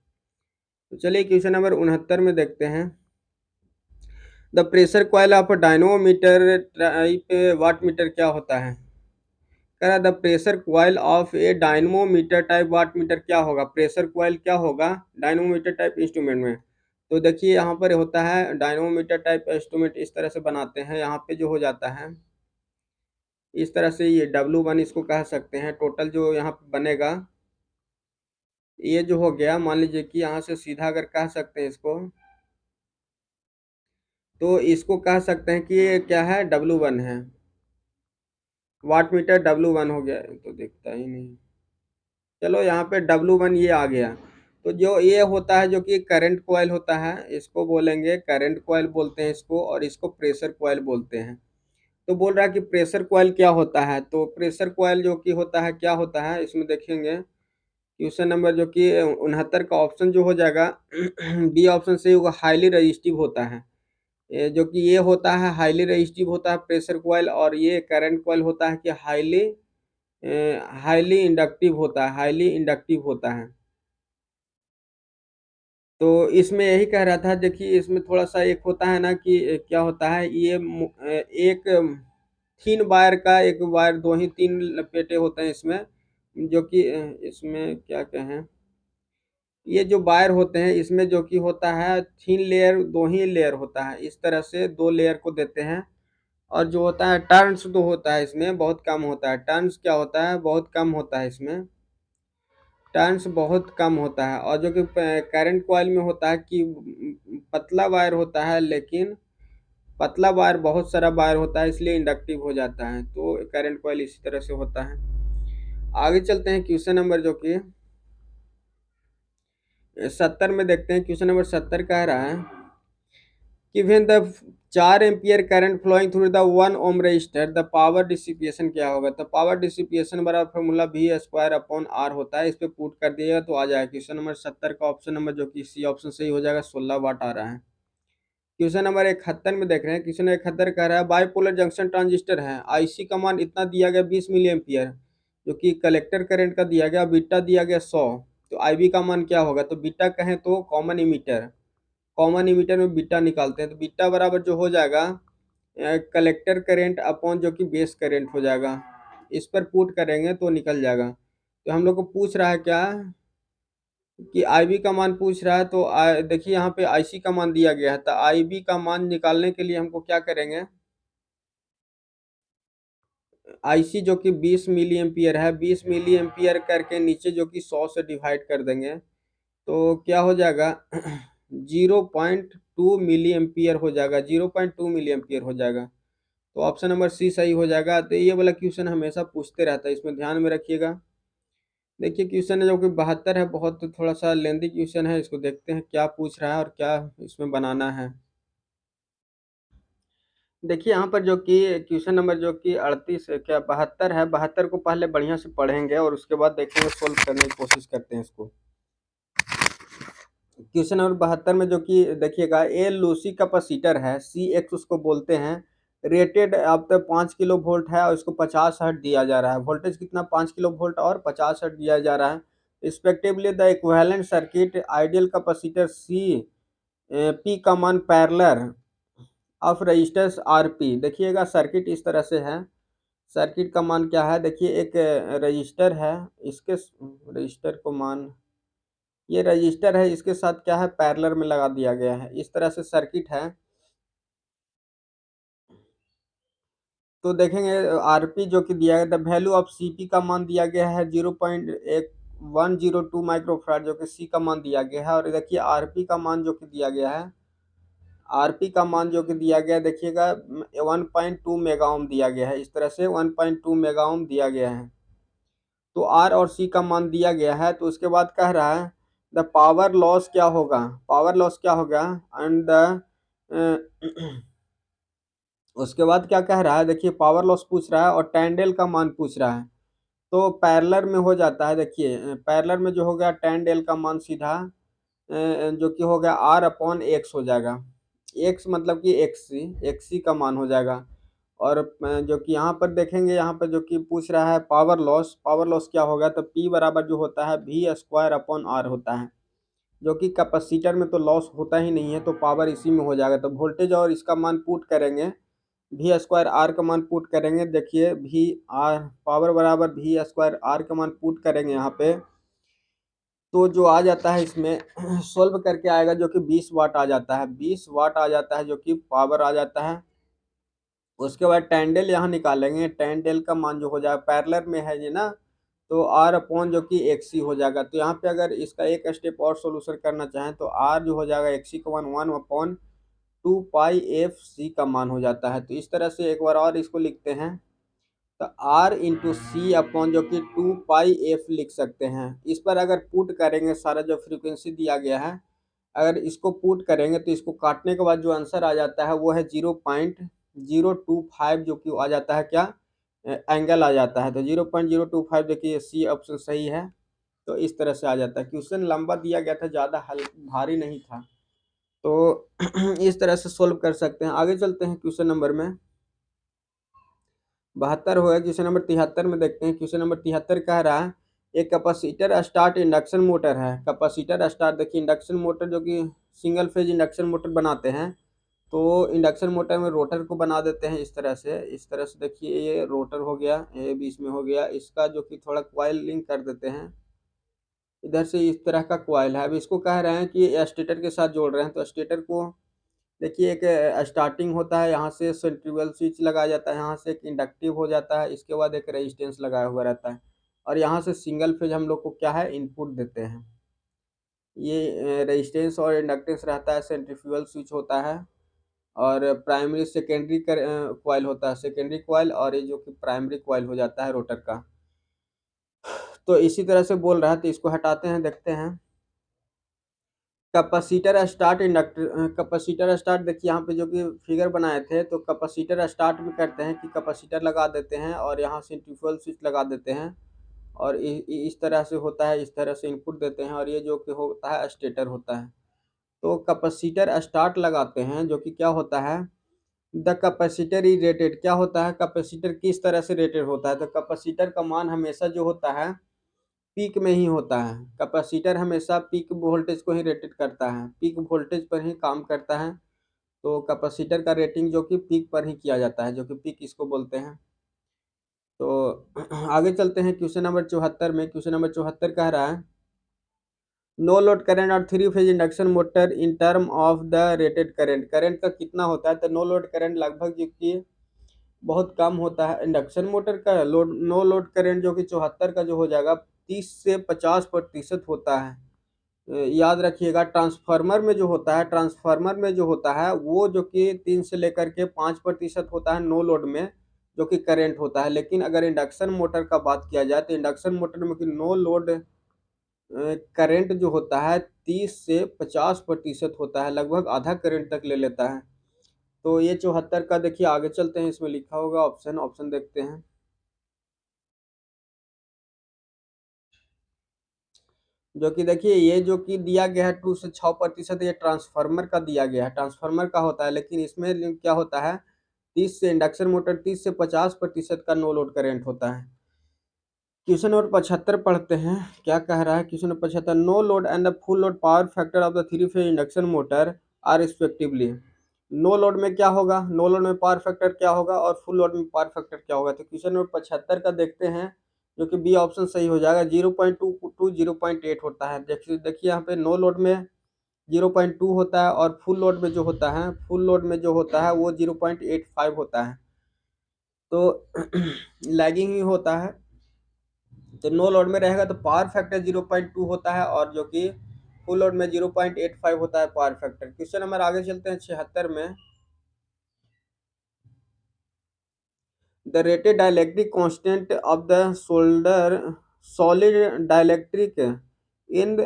तो चलिए क्वेश्चन नंबर 69 में देखते हैं। The pressure coil of dynamometer type wattmeter क्या होता है। कह रहा the pressure coil of a dynamometer type wattmeter क्या होगा, प्रेशर कॉइल क्या होगा डायनमोमीटर टाइप इंस्ट्रूमेंट में। तो देखिए यहाँ पर होता है डायनमोमीटर टाइप इंस्ट्रूमेंट इस तरह से बनाते हैं, यहाँ पे जो हो जाता है इस तरह से, ये W1 इसको कह सकते हैं। टोटल जो यहाँ पे बनेगा ये जो हो गया, मान लीजिए कि यहाँ से सीधा अगर कह सकते हैं इसको, तो इसको कह सकते हैं कि ये क्या है, W1 है, वाट मीटर W1 हो गया, तो दिखता ही नहीं। चलो यहाँ पे W1 ये आ गया। तो जो ये होता है जो कि करंट कॉइल होता है, इसको बोलेंगे करंट कॉइल बोलते हैं इसको, और इसको प्रेशर कॉइल बोलते हैं। तो बोल रहा है कि प्रेशर कॉइल क्या होता है। तो प्रेशर कॉइल जो कि होता है क्या होता है, इसमें देखेंगे क्वेश्चन नंबर जो कि 69 का ऑप्शन जो हो जाएगा बी ऑप्शन से होगा, हाईली रजिस्टिव होता है। जो कि ये होता है हाईली रेजिस्टिव होता है प्रेशर कॉइल, और ये करंट कॉइल होता है कि हाईली इंडक्टिव होता है, हाईली इंडक्टिव होता है। तो इसमें यही कह रहा था, देखिए इसमें थोड़ा सा एक होता है ना कि क्या होता है, ये एक थीन वायर का एक वायर, दो ही तीन लपेटे होते हैं इसमें, जो कि इसमें क्या कहें, ये जो वायर होते हैं इसमें जो कि होता है थीन लेयर, दो ही लेयर होता है, इस तरह से दो लेयर को देते हैं। और जो होता है टर्न्स तो होता है इसमें बहुत कम होता है, टर्न्स क्या होता है, बहुत कम होता है इसमें, टर्न्स बहुत कम होता है। और जो कि करंट कॉइल में होता है कि पतला वायर होता है, लेकिन पतला वायर बहुत सारा वायर होता है इसलिए इंडक्टिव हो जाता है। तो करंट कॉइल इसी तरह से होता है। आगे चलते हैं क्वेश्चन नंबर जो कि 70 में देखते हैं। क्वेश्चन नंबर 70 कह रहा है कि when the 4 ampere current flowing through the 1 ohm resistor, the power dissipation क्या होगा। तो पावर डिसिपिएशन बराबर formula V square upon R होता है। इस पे पुट कर दिएगा तो आ जाएगा। क्वेश्चन नंबर 70 का ऑप्शन नंबर जो कि सी ऑप्शन सही हो जाएगा, 16 वाट आ रहा है। क्वेश्चन नंबर 71 में देख रहे हैं। क्वेश्चन 71 कह रहा है बाइपोलर जंक्शन ट्रांजिस्टर है, आईसी का मान इतना दिया गया 20 मिली एम्पियर, जो कि कलेक्टर करंट का दिया गया, बीटा दिया गया 100। तो आईबी का मान क्या होगा। तो बीटा कहें तो कॉमन इमीटर, कॉमन इमीटर में बीटा निकालते हैं, तो बीटा बराबर जो हो जाएगा कलेक्टर करंट अपॉन जो कि बेस करंट हो जाएगा। इस पर पुट करेंगे तो निकल जाएगा। तो हम लोग को पूछ रहा है क्या कि आईबी का मान पूछ रहा है। तो देखिए यहाँ पे आईसी का मान दिया गया है, तो आईबी का मान निकालने के लिए हमको क्या करेंगे, आईसी जो कि 20 मिली एम्पियर है, 20 मिली एम्पियर करके नीचे जो कि 100 से डिवाइड कर देंगे तो क्या हो जाएगा 0.2 मिली एम्पियर हो जाएगा, 0.2 मिली एम्पियर हो जाएगा। तो ऑप्शन नंबर सी सही हो जाएगा। तो ये वाला क्वेश्चन हमेशा पूछते रहता है, इसमें ध्यान में रखिएगा। देखिए क्वेश्चन है जो कि 72 है, बहुत थोड़ा सा लेंदी क्वेश्चन है। इसको देखते हैं क्या पूछ रहा है और क्या इसमें बनाना है। देखिए यहाँ पर जो कि क्वेश्चन नंबर जो कि 38 क्या 72 है, 72 को पहले बढ़िया से पढ़ेंगे और उसके बाद देखेंगे, सोल्व करने की कोशिश करते हैं इसको। क्वेश्चन नंबर 72 में जो कि देखिएगा, ए लूसी कैपेसिटर है, सी एक्स उसको बोलते हैं, रेटेड अब तक 5 किलो वोल्ट है और इसको 50 हर्ट दिया जा रहा है। वोल्टेज कितना 5 किलो वोल्ट और 50 हर्ट दिया जा रहा है। Respectively the equivalent circuit ideal capacitor C P का मान parallel of resistors R P. देखिएगा सर्किट इस तरह से है। सर्किट का मान क्या है, देखिए एक रजिस्टर है, इसके रजिस्टर को मान, ये रजिस्टर है, इसके साथ क्या है पैरेलल में लगा दिया गया है, इस तरह से सर्किट है। तो देखेंगे आरपी जो कि दिया गया, द वैल्यू ऑफ सीपी का मान दिया गया है 0.102 माइक्रोफैराड, जो कि सी का मान दिया गया है। और देखिए आरपी का मान जो कि दिया गया है, आरपी का मान जो कि दिया गया है देखिएगा 1.2 मेगा ओम दिया गया है, इस तरह से 1.2 मेगा ओम दिया गया है। तो आर और सी का मान दिया गया है। तो उसके बाद कह रहा है द पावर लॉस क्या होगा, पावर लॉस क्या होगा एंड द उसके बाद क्या कह रहा है, देखिए पावर लॉस पूछ रहा है और टैंडेल का मान पूछ रहा है। तो पैरेलल में हो जाता है, देखिए पैरेलल में जो हो गया टैंडेल का मान सीधा जो कि हो गया आर अपॉन एक्स हो जाएगा। एक्स मतलब कि एक्स सी का मान हो जाएगा। और जो कि यहाँ पर देखेंगे, यहाँ पर जो कि पूछ रहा है पावर लॉस, पावर लॉस क्या होगा, तो पी बराबर जो होता है वी स्क्वायर अपॉन आर होता है, जो कि कैपेसिटर में तो लॉस होता ही नहीं है, तो पावर इसी में हो जाएगा। तो वोल्टेज और इसका मान पुट करेंगे, वी स्क्वायर आर का मान पुट करेंगे। देखिए वी आर पावर बराबर वी स्क्वायर आर का मान पुट करेंगे यहाँ पे, तो जो आ जाता है इसमें सोल्व करके आएगा जो कि 20 वाट आ जाता है, 20 वाट आ जाता है जो कि पावर आ जाता है। उसके बाद टैंडेल यहाँ निकालेंगे, टैंडेल का मान जो हो जाएगा पैरेलल में है ये ना, तो आर अपॉन जो कि एक्सी हो जाएगा। तो यहाँ पे अगर इसका एक स्टेप और सोल्यूशन करना चाहें तो आर जो हो जाएगा एक्सी का मान 1 अपॉन 2 पाई एफ सी का मान हो जाता है। तो इस तरह से एक बार और इसको लिखते हैं, तो आर इंटू सी अपॉन जो कि 2 पाई एफ लिख सकते हैं। इस पर अगर पुट करेंगे सारा जो फ्रीक्वेंसी दिया गया है, अगर इसको पुट करेंगे तो इसको काटने के बाद जो आंसर आ जाता है वो है 0.025, जो कि आ जाता है क्या एंगल आ जाता है। तो 0.025 देखिए सी ऑप्शन सही है। तो इस तरह से आ जाता है। क्वेश्चन लंबा दिया गया था, ज़्यादा भारी नहीं था। तो इस तरह से सोल्व कर सकते हैं। आगे चलते हैं क्वेश्चन नंबर में। 72 हो गया। क्वेश्चन नंबर 73 में देखते हैं। क्वेश्चन नंबर 73 कह रहा है एक कैपेसिटर स्टार्ट इंडक्शन मोटर है। कैपेसिटर स्टार्ट, देखिए इंडक्शन मोटर जो कि सिंगल फेज इंडक्शन मोटर बनाते हैं, तो इंडक्शन मोटर में रोटर को बना देते हैं इस तरह से। इस तरह से देखिए ये रोटर हो गया, ये बीच में हो गया, इसका जो कि थोड़ा कॉइल लिंक कर देते हैं। इधर से इस तरह का कॉइल है। अब इसको कह रहे हैं कि स्टेटर के साथ जोड़ रहे हैं, तो स्टेटर को देखिए एक स्टार्टिंग होता है, यहाँ से सेंट्रीफ्यूगल स्विच लगाया जाता है, यहाँ से एक इंडक्टिव हो जाता है, इसके बाद एक रेजिस्टेंस लगाया हुआ रहता है, और यहाँ से सिंगल फेज हम लोग को क्या है, इनपुट देते हैं। ये रेजिस्टेंस और इंडक्टेंस रहता है, सेंट्रीफ्यूगल स्विच होता है, और प्राइमरी सेकेंडरी कॉइल होता है, सेकेंडरी कॉइल, और ये जो कि प्राइमरी कॉइल हो जाता है रोटर का। तो इसी तरह से बोल रहा है, तो इसको हटाते हैं, देखते हैं। Capacitor start inductor, capacitor start देखिए यहाँ पे जो कि फिगर बनाए थे, तो कैपेसिटर स्टार्ट में करते हैं कि कैपेसिटर लगा देते हैं और यहाँ सेंट्रीफ्यूगल स्विच लगा देते हैं, और इस तरह से होता है, इस तरह से इनपुट देते हैं, और ये जो कि होता है स्टेटर होता है। तो कैपेसिटर स्टार्ट लगाते हैं, जो कि क्या होता है, द कैपेसिटर इज रेटेड। क्या होता है, कैपेसिटर किस तरह से रेटेड होता है, तो कैपेसिटर का मान हमेशा जो होता है पीक में ही होता है। कैपेसिटर हमेशा पीक वोल्टेज को ही रेटेड करता है, पीक वोल्टेज पर ही काम करता है। तो कैपेसिटर का रेटिंग जो कि पीक पर ही किया जाता है, जो कि पीक इसको बोलते हैं। तो आगे चलते हैं क्वेश्चन नंबर 74 में। क्वेश्चन नंबर 74 कह रहा है नो लोड करंट और three phase induction motor in term of the rated current. Current का कितना होता है, तो नो लोड करंट लगभग जो कि बहुत कम होता है। इंडक्शन मोटर का लोड, नो लोड करंट जो कि 74 का जो हो जाएगा 30 से 50% होता है। याद रखिएगा, ट्रांसफार्मर में जो होता है, ट्रांसफार्मर में जो होता है वो जो कि 3 से लेकर के 5% होता है नो लोड में, जो कि करंट होता है। लेकिन अगर इंडक्शन मोटर का बात किया जाए, तो इंडक्शन मोटर में कि नो लोड करंट जो होता है 30 से 50% होता है, लगभग आधा करंट तक ले लेता है। तो ये 74 का देखिए, आगे चलते हैं, इसमें लिखा होगा ऑप्शन, ऑप्शन देखते हैं। जो कि देखिए ये जो कि दिया गया है 2 से 6%, ये ट्रांसफार्मर का दिया गया है, ट्रांसफार्मर का होता है। लेकिन इसमें क्या होता है, 30 से इंडक्शन मोटर 30 से 50% का नो लोड करंट होता है। क्वेश्चन नंबर 75 पढ़ते हैं, क्या कह रहा है। Question number 75, no load and the full load power factor of the three phase induction motor are respectively. No load में क्या होगा, नो लोड में पावर फैक्टर क्या होगा, और फुल लोड में पावर फैक्टर क्या होगा। तो क्वेश्चन नंबर 75 का देखते हैं, जो कि बी ऑप्शन सही हो जाएगा। 0.2 टू 0.8 होता है। देखिए देखिए यहाँ पे नो लोड में 0.2 होता है, और फुल लोड में जो होता है, फुल लोड में जो होता है वो 0.85 होता है। तो लैगिंग ही होता है। तो नो लोड में रहेगा तो पावर फैक्टर 0.2 होता है, और जो कि फुल लोड में 0.85 होता है पावर फैक्टर। क्वेश्चन नंबर आगे चलते हैं 76 में। The rated dielectric constant of the solder solid dielectric in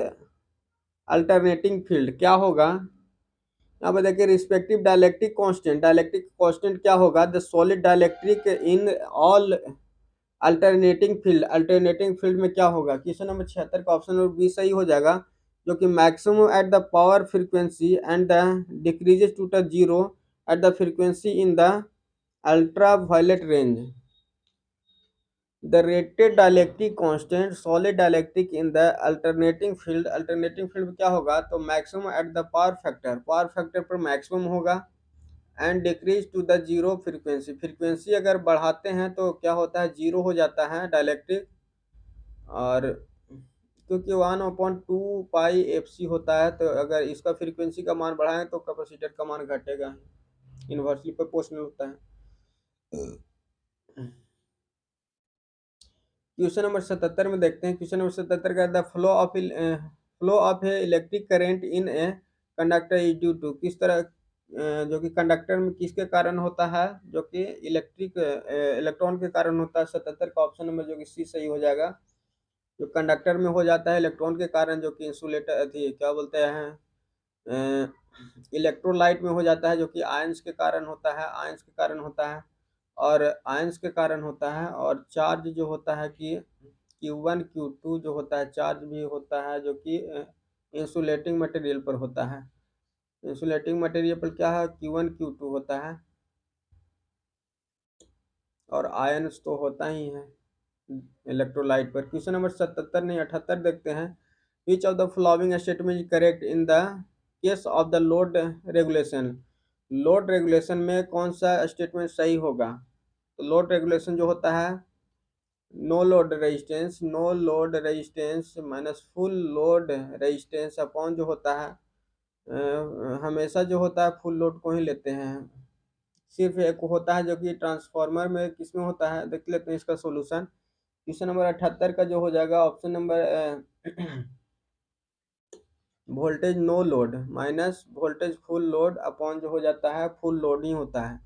alternating field क्या होगा। यहाँ पे देखिए रिस्पेक्टिव डाइलेक्ट्रिक कांस्टेंट क्या होगा, the solid dielectric in all alternating field में क्या होगा। क्वेश्चन नंबर 76 का ऑप्शन नंबर बी सही हो जाएगा, जो कि maximum at the power frequency and the decreases to the zero at the frequency in the ultraviolet range. The rated dielectric constant solid dielectric in the alternating field क्या होगा, तो maximum at the power factor पर maximum होगा, and decrease to the zero frequency, frequency अगर बढ़ाते हैं तो क्या होता है, जीरो हो जाता है डाइलेक्ट्रिक। और क्योंकि 1/2 पाई FC होता है, तो अगर इसका फ्रीक्वेंसी का मान बढ़ाएं तो कैपेसिटर का मान घटेगा, इन्वर्सली प्रोपोर्शनल होता है। क्वेश्चन नंबर 77 में देखते हैं। क्वेश्चन नंबर 77 का the flow of a electric current in a conductor is due to. किस तरह जो कि कंडक्टर में किसके कारण होता है, जो कि इलेक्ट्रॉन के कारण होता है। 77 का ऑप्शन नंबर जो कि सी सही हो जाएगा। जो कंडक्टर में हो जाता है इलेक्ट्रॉन के कारण, जो कि इंसुलेटर थी क्या बोलते हैं, इलेक्ट्रोलाइट में हो जाता है, जो कि आयंस के कारण होता है, आयंस के कारण होता है, और आयंस के कारण होता है। और चार्ज जो होता है कि Q1 Q2 जो होता है, चार्ज भी होता है, जो कि इंसुलेटिंग मटेरियल पर होता है। इंसुलेटिंग मटेरियल पर क्या है, Q1 Q2 होता है, और आयन्स तो होता ही है इलेक्ट्रोलाइट पर। क्वेश्चन नंबर 77 नहीं 78 देखते हैं। विच of the following statement is correct in the case of the load regulation. Load regulation में कौन सा स्टेटमेंट सही होगा? तो लोड रेगुलेशन जो होता है, no load resistance minus full load resistance upon जो होता है, हमेशा जो होता है फुल लोड को ही लेते हैं। सिर्फ एक होता है जो कि ट्रांसफार्मर में किसमें होता है, देख लेते हैं इसका सॉल्यूशन। क्वेश्चन नंबर 78 का जो हो जाएगा option number voltage no load minus voltage full load upon जो हो जाता है फुल लोड ही होता है।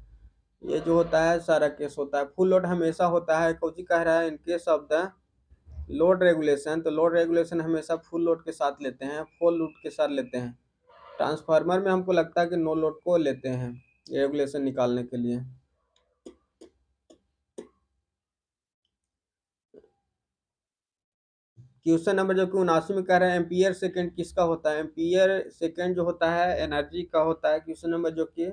ये जो होता है सारा केस होता है, फुल लोड हमेशा होता है। कोची कह रहा है in case of the load regulation, तो लोड रेगुलेशन हमेशा फुल लोड के साथ लेते हैं, फुल लोड के साथ लेते हैं। ट्रांसफार्मर में हमको लगता है कि नो लोड को लेते हैं रेगुलेशन निकालने के लिए। क्वेश्चन नंबर जो कि 79 में कह रहे हैं एम्पियर सेकंड किसका होता है? एम्पियर सेकंड जो होता है एनर्जी का होता है। क्वेश्चन नंबर जो कि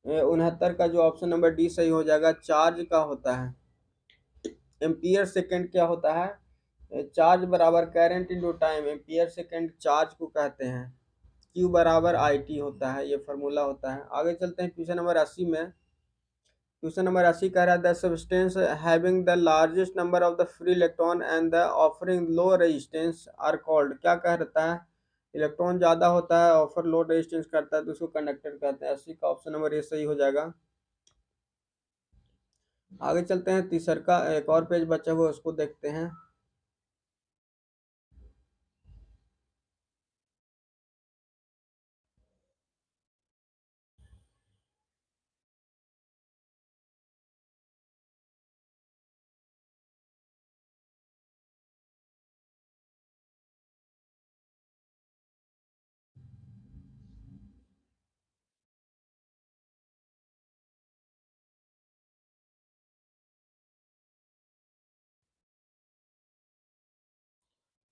69 का जो ऑप्शन नंबर डी सही हो जाएगा, चार्ज का होता है। एम्पियर सेकंड क्या होता है? चार्ज बराबर current into time, ampere second charge को कहते हैं। Q बराबर IT होता है, ये फार्मूला होता है। आगे चलते हैं क्वेश्चन नंबर 80 में। क्वेश्चन नंबर 80 कह रहा है the substance having the largest number of the free electron and the offering low resistance R called. क्या कह रहता है? इलेक्ट्रॉन ज़्यादा होता है, ऑफर लो रेजिस्टेंस करता है, तो उसको कंडक्टर कहते हैं। 80 का ऑप्शन नंबर ये सही हो जाएगा। आगे चलते हैं, तीसरा का एक और पेज बचा हुआ उसको देखते हैं।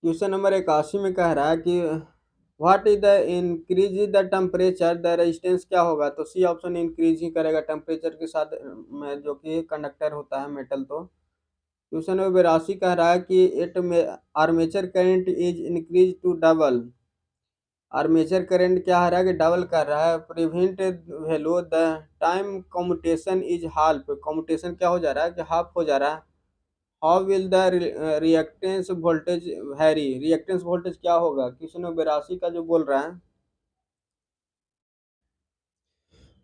क्वेश्चन नंबर 81 में कह रहा है कि what is the increase the temperature the resistance क्या होगा? तो सी ऑप्शन इंक्रीज ही करेगा टेम्परेचर के साथ में, जो कि कंडक्टर होता है मेटल। तो क्वेश्चन नंबर 82 कह रहा है कि इट में armature current is increase to double. Armature current क्या है रहा है कि डबल कर रहा है। Prevent value the time commutation is half, commutation क्या हो जा रहा है कि हाफ हो जा रहा है। How will the reactance voltage Harry, reactance voltage क्या होगा? क्वेश्चन नंबर 82 का जो बोल रहा है,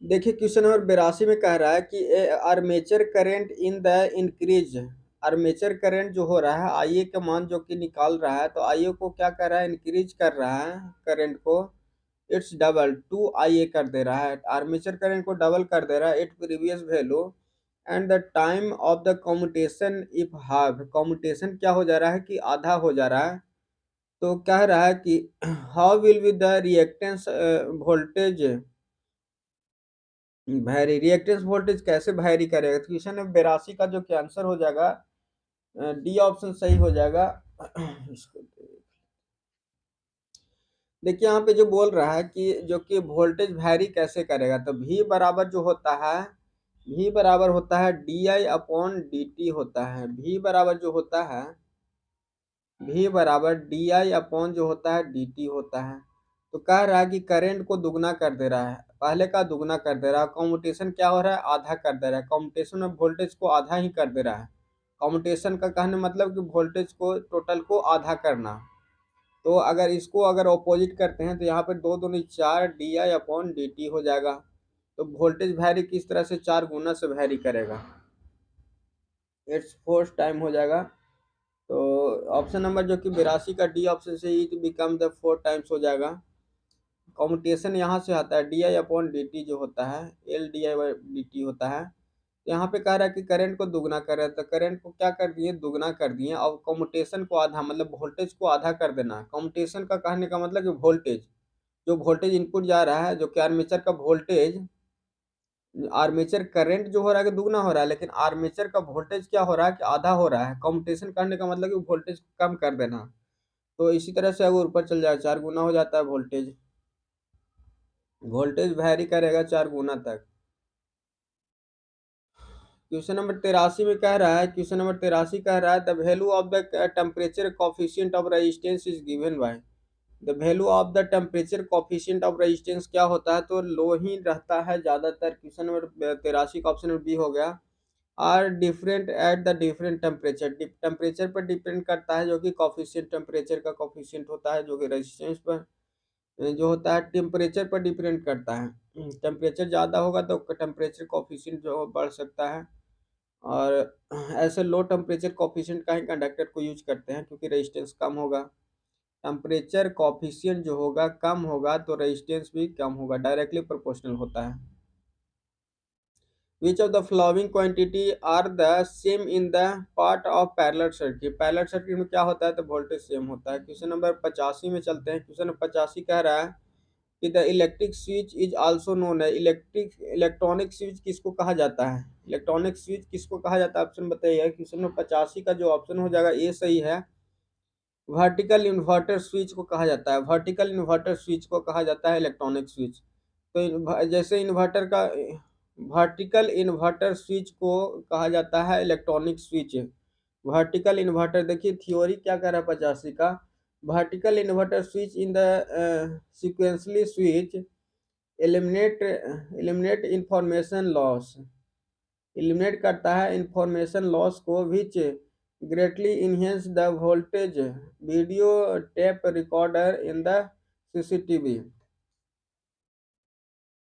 देखिए क्वेश्चन नंबर 82 में कह रहा है कि armature current in the increase, armature current जो हो रहा है आईए का मान जो कि निकाल रहा है, तो आईए को क्या कर रहा है? इंक्रीज कर रहा है करंट को। इट्स डबल 2IA कर दे रहा है, आर्मेचर करंट को डबल कर दे रहा है it previous value. And the time of the commutation if half, commutation क्या हो जा रहा है कि आधा हो जा रहा है। तो कह रहा है कि how will be the reactance voltage vary, reactance voltage कैसे वैरी करेगा? तो क्वेश्चन नंबर 82 का जो कि आंसर हो जाएगा डी ऑप्शन सही हो जाएगा। इसको देखिए यहाँ पे जो बोल रहा है कि जो कि वोल्टेज वैरी कैसे करेगा, तो V बराबर जो होता है, V बराबर होता है DI/dt होता है। V बराबर जो होता है, V बराबर DI/ जो होता है dt होता है। तो कह रहा है कि करंट को दुगना कर दे रहा है, पहले का दुगना कर दे रहा है। कम्यूटेशन क्या हो रहा है? आधा कर दे रहा है। कम्यूटेशन में वोल्टेज को आधा ही कर दे रहा है। कम्यूटेशन का कहने मतलब कि वोल्टेज को टोटल को आधा करना। तो अगर इसको अगर ऑपोजिट करते हैं तो यहाँ पे 2 दूनी 4 DI/dt हो जाएगा। तो वोल्टेज वैरी किस तरह से 4 गुना से वैरी करेगा? इट्स फोर्स टाइम हो जाएगा। तो ऑप्शन नंबर जो कि 82 का डी ऑप्शन से ही बिकम द 4 टाइम्स हो जाएगा। कम्यूटेशन यहाँ से आता है DI/dt जो होता है LDI/dt होता है। यहाँ पे कह रहा है कि करंट को दुगना कर रहा है, तो करंट को क्या कर दिए? दुगना कर दिए। और कम्यूटेशन को आधा, मतलब वोल्टेज को आधा कर देना। कम्यूटेशन का कहने का मतलब कि वोल्टेज, जो वोल्टेज इनपुट जा रहा है, जो कि आर्मेचर का वोल्टेज, आर्मेचर करंट जो हो रहा है कि दुगना हो रहा है, लेकिन आर्मेचर का वोल्टेज क्या हो रहा है कि आधा हो रहा है। कम्यूटेशन करने का मतलब कि वोल्टेज कम कर देना। तो इसी तरह से अगर ऊपर चल जाए 4 गुना हो जाता है वोल्टेज। वोल्टेज वैरी करेगा 4 गुना तक। क्वेश्चन नंबर 83 में कह रहा है, क्वेश्चन नंबर 83 कह रहा है the value of the temperature coefficient of resistance is given by. The value of the temperature coefficient of resistance क्या होता है, तो लो ही रहता है ज्यादातर। क्वेश्चन नंबर 83 का ऑप्शन बी हो गया। Are different at the different temperature, temperature पर डिपेंड करता है, जो कि कॉफिशिएंट टेम्परेचर का कॉफिशिएंट होता है, जो कि रेजिस्टेंस पर जो होता है टेम्परेचर पर डिपेंड करता है। टेम्परेचर ज़्यादा होगा तो टेम्परेचर कॉफिशिएंट जो बढ़ सकता है। और ऐसे लो टेम्परेचर कॉफिशिएंट का ही कंडक्टर को यूज करते हैं, क्योंकि रेजिस्टेंस कम होगा। टेम्परेचर कॉफिशिएंट जो होगा कम होगा तो रेजिस्टेंस भी कम होगा, डायरेक्टली प्रोपोर्शनल होता है। Which of the following quantity are the same in the part of parallel circuit? Parallel circuit में क्या होता है, तो वोल्टेज सेम होता है। क्वेश्चन नंबर 85 में चलते हैं। क्वेश्चन नंबर 85 कह रहा है कि the electric switch is also known है। इलेक्ट्रॉनिक स्विच किसको कहा जाता है? इलेक्ट्रॉनिक स्विच किसको कहा जाता है, ऑप्शन बताइए। क्वेश्चन नंबर 85 का जो ऑप्शन हो जाएगा ये सही है। वर्टिकल इन्वर्टर स्विच को कहा जाता है, वर्टिकल इन्वर्टर स्विच को कहा जाता है इलेक्ट्रॉनिक स्विच। तो जैसे इन्वर्टर का वर्टिकल इन्वर्टर स्विच को कहा जाता है इलेक्ट्रॉनिक स्विच। वर्टिकल इन्वर्टर देखिए थ्योरी क्या कर रहा है 85 का। Vertical inverter switch in the sequentially switch eliminate eliminate information loss, eliminate करता है इंफॉर्मेशन लॉस को, which greatly enhance the voltage video tape recorder in the CCTV.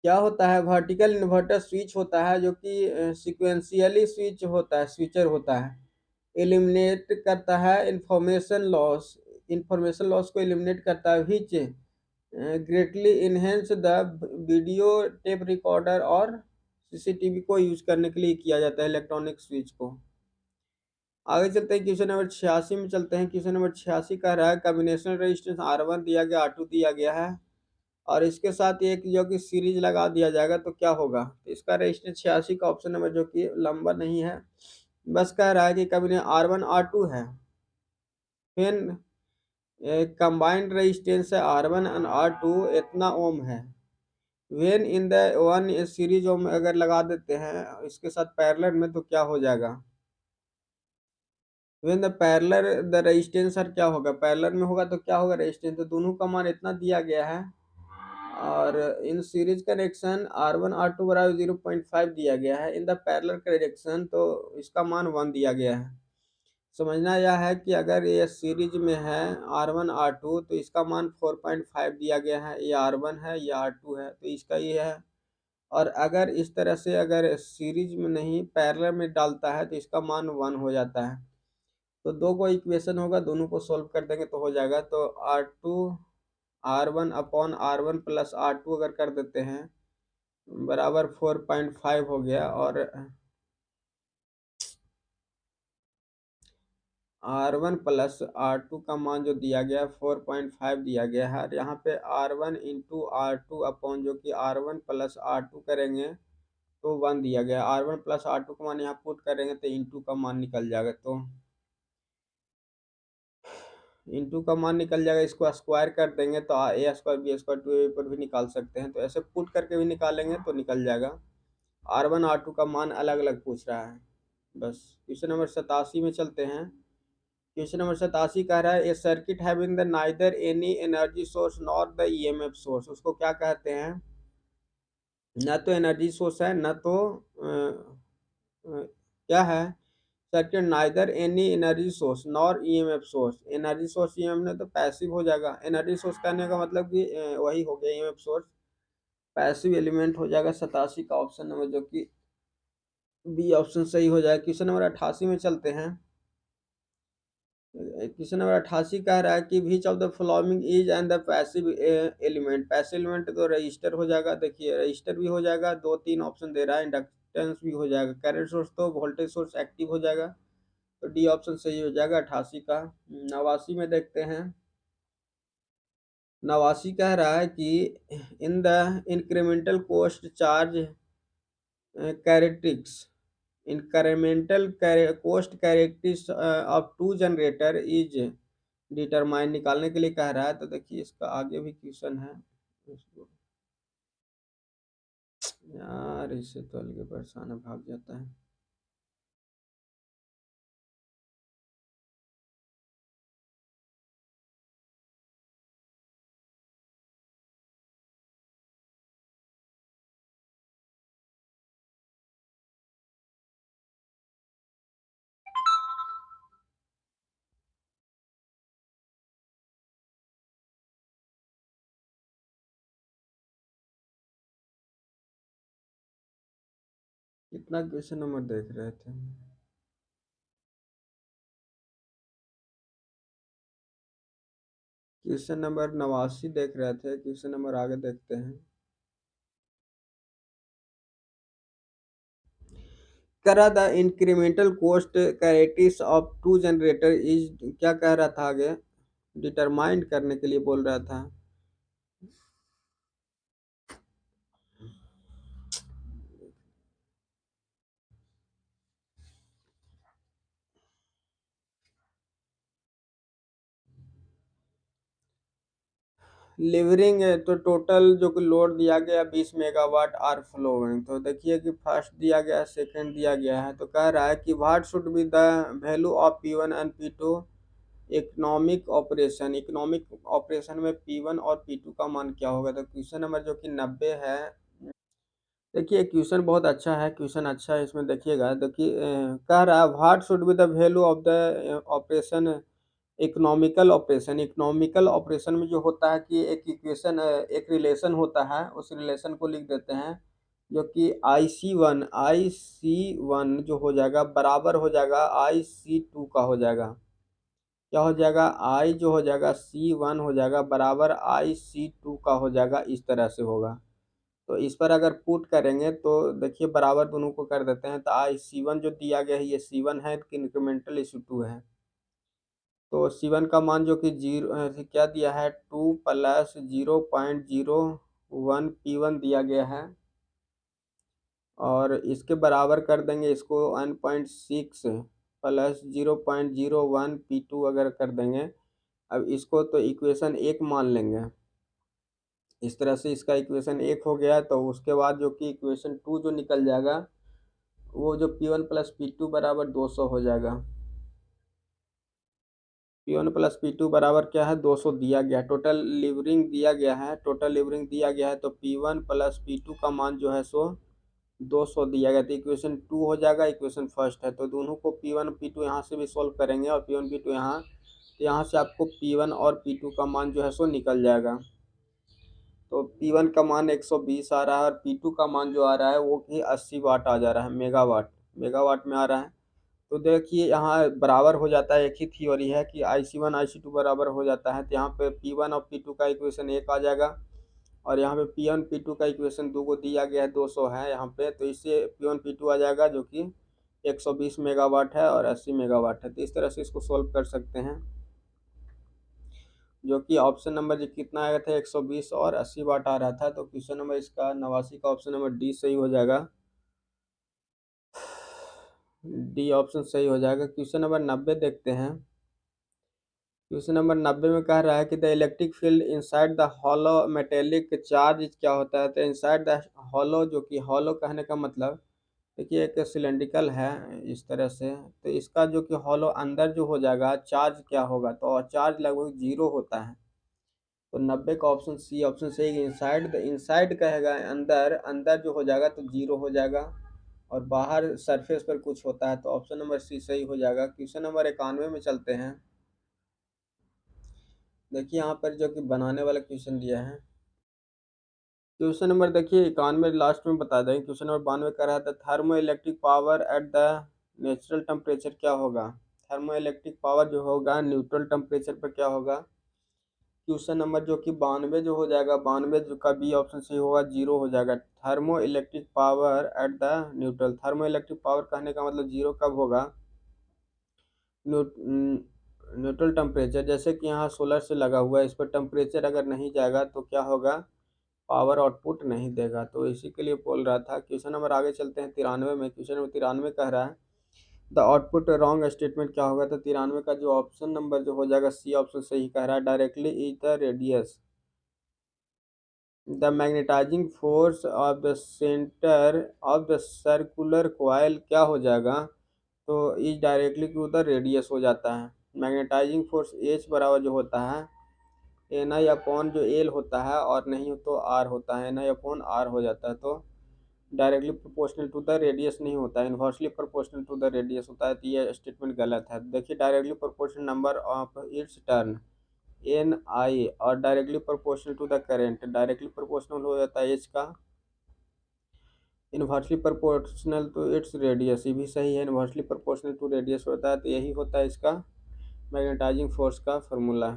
क्या होता है, वर्टिकल इन्वर्टर स्विच होता है जो कि सीक्वेंशियली स्विच होता है, स्विचर होता है। एलिमिनेट करता है इंफॉर्मेशन लॉस, इंफॉर्मेशन लॉस को एलिमिनेट करता है, which greatly enhance the video tape recorder और सीसीटीवी को यूज करने के लिए किया जाता है इलेक्ट्रॉनिक स्विच को। आगे चलते हैं, क्वेश्चन नंबर 86 में चलते हैं। क्वेश्चन नंबर 86 कह रहा है कॉम्बिनेशन रेजिस्टेंस R1 दिया गया, R2 दिया गया है, और इसके साथ एक जो कि सीरीज लगा दिया जाएगा तो क्या होगा। तो इसका रेजिस्टेंस 86 का ऑप्शन नंबर जो कि लंबा नहीं है, बस कह रहा है कि कॉम्बिनेशन R1 R2 है, फिर कंबाइंड रेजिस्टेंस है R1 एंड R2 इतना ओम है। When in the one series ohm अगर लगा देते हैं इसके साथ पैरेलल में तो क्या हो जाएगा। When the parallel the resistance sir क्या होगा, पैरेलल में होगा तो क्या होगा रेजिस्टेंस, तो दोनों का मान इतना दिया गया है। और in series connection R1 R2 बराबर 0.5 दिया गया है। इन द पैरेलल कनेक्शन तो इसका मान 1 दिया गया है। समझना यह है कि अगर ये सीरीज में है R1 R2 तो इसका मान 4.5 दिया गया है, ये R1 है ये R2 है तो इसका ये है। और अगर इस तरह से अगर सीरीज में नहीं पैरेलल में डालता है तो इसका मान 1 हो जाता है। तो दो को इक्वेशन होगा, दोनों को सॉल्व कर देंगे तो हो जाएगा। तो R1 upon R1 plus R2 अगर कर देते हैं बराबर 4.5 हो गया, और R1 प्लस R2 का मान जो दिया गया है 4.5 दिया गया है। और यहाँ पे R1 इंटू R2 अपॉन जो कि R1 प्लस R2 करेंगे तो 1 दिया गया। R1 प्लस R2 का मान यहाँ पुट करेंगे तो इंटू का मान निकल जाएगा, तो इंटू का मान निकल जाएगा। इसको स्क्वायर कर देंगे तो ए स्क्वायर बी स्क्वायर 2 पर भी निकाल सकते हैं, तो ऐसे पुट करके भी निकालेंगे तो निकल जाएगा। R1 R2 का मान अलग अलग पूछ रहा है बस। क्वेश्चन नंबर 87 में चलते हैं। क्वेश्चन नंबर 87 कह रहा है a circuit having the neither any energy source not the EMF source, उसको क्या कहते हैं, न तो एनर्जी सोर्स है न तो क्या है, circuit neither any energy source nor EMF source. Energy source EMF ने तो पैसिव हो जाएगा, एनर्जी सोर्स कहने का मतलब कि वही हो गया ईएमएफ सोर्स, पैसिव एलिमेंट हो जाएगा। 87 का ऑप्शन नंबर जो कि बी ऑप्शन सही हो जाएगा। क्वेश्चन नंबर 88 में चलते हैं। क्वेश्चन नंबर 88 कह रहा है कि which of the following is and the passive element, passive element तो रजिस्टर हो जाएगा, देखिए रजिस्टर भी हो जाएगा, 2 3 ऑप्शन दे रहा है, इंडक्टेंस भी हो जाएगा, करंट सोर्स तो वोल्टेज सोर्स एक्टिव हो जाएगा, तो डी ऑप्शन सही हो जाएगा 88 का। 89 में देखते हैं। 89 कह रहा है कि in the incremental cost charge characteristics, incremental cost characteristics of two generator is determine निकालने के लिए कह रहा है। तो देखिए इसका आगे भी क्वेश्चन है, बारिश से तो अलग परेशान है, भाग जाता है। कितना क्वेश्चन नंबर देख रहे थे? क्वेश्चन नंबर 89 देख रहे थे, क्वेश्चन नंबर आगे देखते हैं। करा the incremental cost characteristics of two generator is, क्या कह रहा था आगे? डिटरमाइंड करने के लिए बोल रहा था। लिवरिंग है तो टोटल जो कि लोड दिया गया 20 मेगावाट आर फ्लोइंग। तो देखिए कि फर्स्ट दिया गया है, सेकंड दिया गया है। तो कह रहा है कि what should be the value of P1 and P2 economic operation. Economic operation में P1 और P2 का मान क्या होगा? तो क्वेश्चन नंबर जो कि 90 है। देखिए क्वेश्चन बहुत अच्छा है, क्वेश्चन अच्छा है। इसमें देखिएगा, देखिए कह रहा है what should be the value of the operation economical operation. Economical operation में जो होता है कि एक इक्वेशन, एक रिलेशन होता है, उस रिलेशन को लिख देते हैं जो कि आई सी वन जो हो जाएगा बराबर हो जाएगा IC2 का हो जाएगा। क्या हो जाएगा? आई जो हो जाएगा C1 हो जाएगा बराबर IC2 का हो जाएगा, इस तरह से होगा। तो इस पर अगर पुट करेंगे तो देखिए बराबर दोनों को कर देते हैं। तो IC1 जो दिया गया है ये C1 है, इंक्रीमेंटल इशू 2 है। तो C1 का मान जो कि क्या दिया है, 2 प्लस 0.01 P1 दिया गया है। और इसके बराबर कर देंगे इसको 1.6 प्लस 0.01 P2 अगर कर देंगे। अब इसको तो इक्वेशन एक मान लेंगे। इस तरह से इसका इक्वेशन एक हो गया। तो उसके बाद जो कि इक्वेशन 2 जो निकल जाएगा, वो जो P1 प्लस P2 बराबर 200 हो जाएगा। P1 प्लस P2 बराबर क्या है? 200 दिया गया। टोटल लिवरिंग दिया गया है, टोटल लिवरिंग दिया गया है। तो P1 प्लस P2 का मान जो है सो 200 दिया गया। तो इक्वेशन 2 हो जाएगा, इक्वेशन फर्स्ट है। तो दोनों को P1 P2 यहाँ से भी सॉल्व करेंगे और P1 P2 यहाँ, तो यहाँ से आपको P1 और P2 का मान जो है सो निकल जाएगा। तो P1 का मान 120 आ रहा है और P2 का मान जो आ रहा है वो कि 80 वाट आ जा रहा है, मेगावाट, मेगावाट में आ रहा है। तो देखिए यहाँ बराबर हो जाता है, एक ही थ्योरी है कि IC1 IC2 बराबर हो जाता है। तो यहाँ पे P1 और P2 का इक्वेशन एक आ जाएगा और यहाँ पे P1 P2 का इक्वेशन 2 को दिया गया है, 200 है यहाँ पे। तो इससे P1 P2 आ जाएगा जो कि 120 मेगावाट है और 80 मेगावाट है। तो इस तरह से इसको सोल्व कर सकते हैं, जो कि ऑप्शन नंबर जो कितना आया था 120 और 80 वाट आ रहा था। तो क्वेश्चन नंबर इसका 89 का ऑप्शन नंबर डी सही हो जाएगा। डी ऑप्शन सही हो जाएगा। क्वेश्चन नंबर 90 देखते हैं। क्वेश्चन नंबर 90 में कह रहा है कि the electric field inside the hollow metallic charge क्या होता है? तो इनसाइड द हॉलो, जो कि हॉलो कहने का मतलब देखिए एक सिलेंड्रिकल है इस तरह से। तो इसका जो कि हॉलो अंदर जो हो जाएगा चार्ज क्या होगा? तो चार्ज लगभग 0 होता है। तो 90 का ऑप्शन सी ऑप्शन सही। इनसाइड, इनसाइड कहेगा अंदर, अंदर जो हो जाएगा तो 0 हो जाएगा और बाहर सरफेस पर कुछ होता है। तो ऑप्शन नंबर सी सही हो जाएगा। क्वेश्चन नंबर 91 में चलते हैं। देखिए यहाँ पर जो कि बनाने वाला क्वेश्चन दिया है। क्वेश्चन नंबर देखिए 91 लास्ट में बता दें। क्वेश्चन नंबर 92 का रहा था thermo electric power at the natural temperature क्या होगा? थर्मो इलेक्ट्रिक पावर जो होगा न्यूट्रल टेम्परेचर पर क्या होगा? क्वेश्चन नंबर जो कि 92 जो हो जाएगा, 92 जो का बी ऑप्शन सही होगा, 0 हो जाएगा। Thermo electric power at the neutral, thermo electric power कहने का मतलब 0 कब होगा? न्यूट्रल टेम्परेचर, जैसे कि यहाँ सोलर से लगा हुआ है, इस पर टेम्परेचर अगर नहीं जाएगा तो क्या होगा? पावर आउटपुट नहीं देगा। तो इसी के लिए बोल रहा था। क्वेश्चन नंबर आगे चलते हैं 93 में। क्वेश्चन नंबर 93 कह रहा है द आउटपुट रॉन्ग स्टेटमेंट क्या होगा? तो 93 का जो ऑप्शन नंबर जो हो जाएगा सी ऑप्शन सही कह रहा है, directly is the radius. The magnetising force of the centre of the circular coil क्या हो जाएगा, तो is directly to the radius हो जाता है। मैग्नेटाइजिंग फोर्स एच बराबर जो होता है एन आई अपॉन जो एल होता है, और नहीं तो आर होता है, एन आई अपॉन आर हो जाता है। तो directly proportional to the radius नहीं होता है, inversely proportional to the radius होता है। तो ये स्टेटमेंट गलत है। देखिए directly proportional number of its turn N I और directly proportional to the current, directly proportional हो जाता है एच का, inversely proportional to its radius, ये भी सही है, इन्वर्सली प्रोपोर्शनल टू रेडियस होता है। तो यही होता है इसका मैग्नेटाइजिंग फोर्स का फॉर्मूला।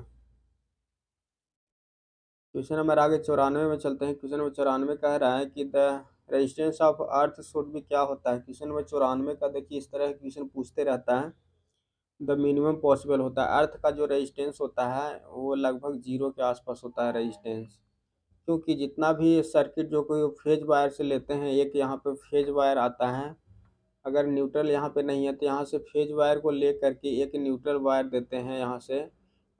क्वेश्चन नंबर आगे 94 में चलते हैं। क्वेश्चन नंबर 94 कह रहा है कि the resistance of earth should भी क्या होता है। क्वेश्चन नंबर 94 का देखिए इस तरह क्वेश्चन पूछते रहता है। द मिनिमम पॉसिबल होता है, अर्थ का जो रेजिस्टेंस होता है वो लगभग जीरो के आसपास होता है रेजिस्टेंस, क्योंकि जितना भी सर्किट जो कोई फेज वायर से लेते हैं, एक यहाँ पे फेज वायर आता है, अगर न्यूट्रल यहाँ पे नहीं है तो यहाँ से फेज वायर को ले करके एक न्यूट्रल वायर देते हैं यहाँ से,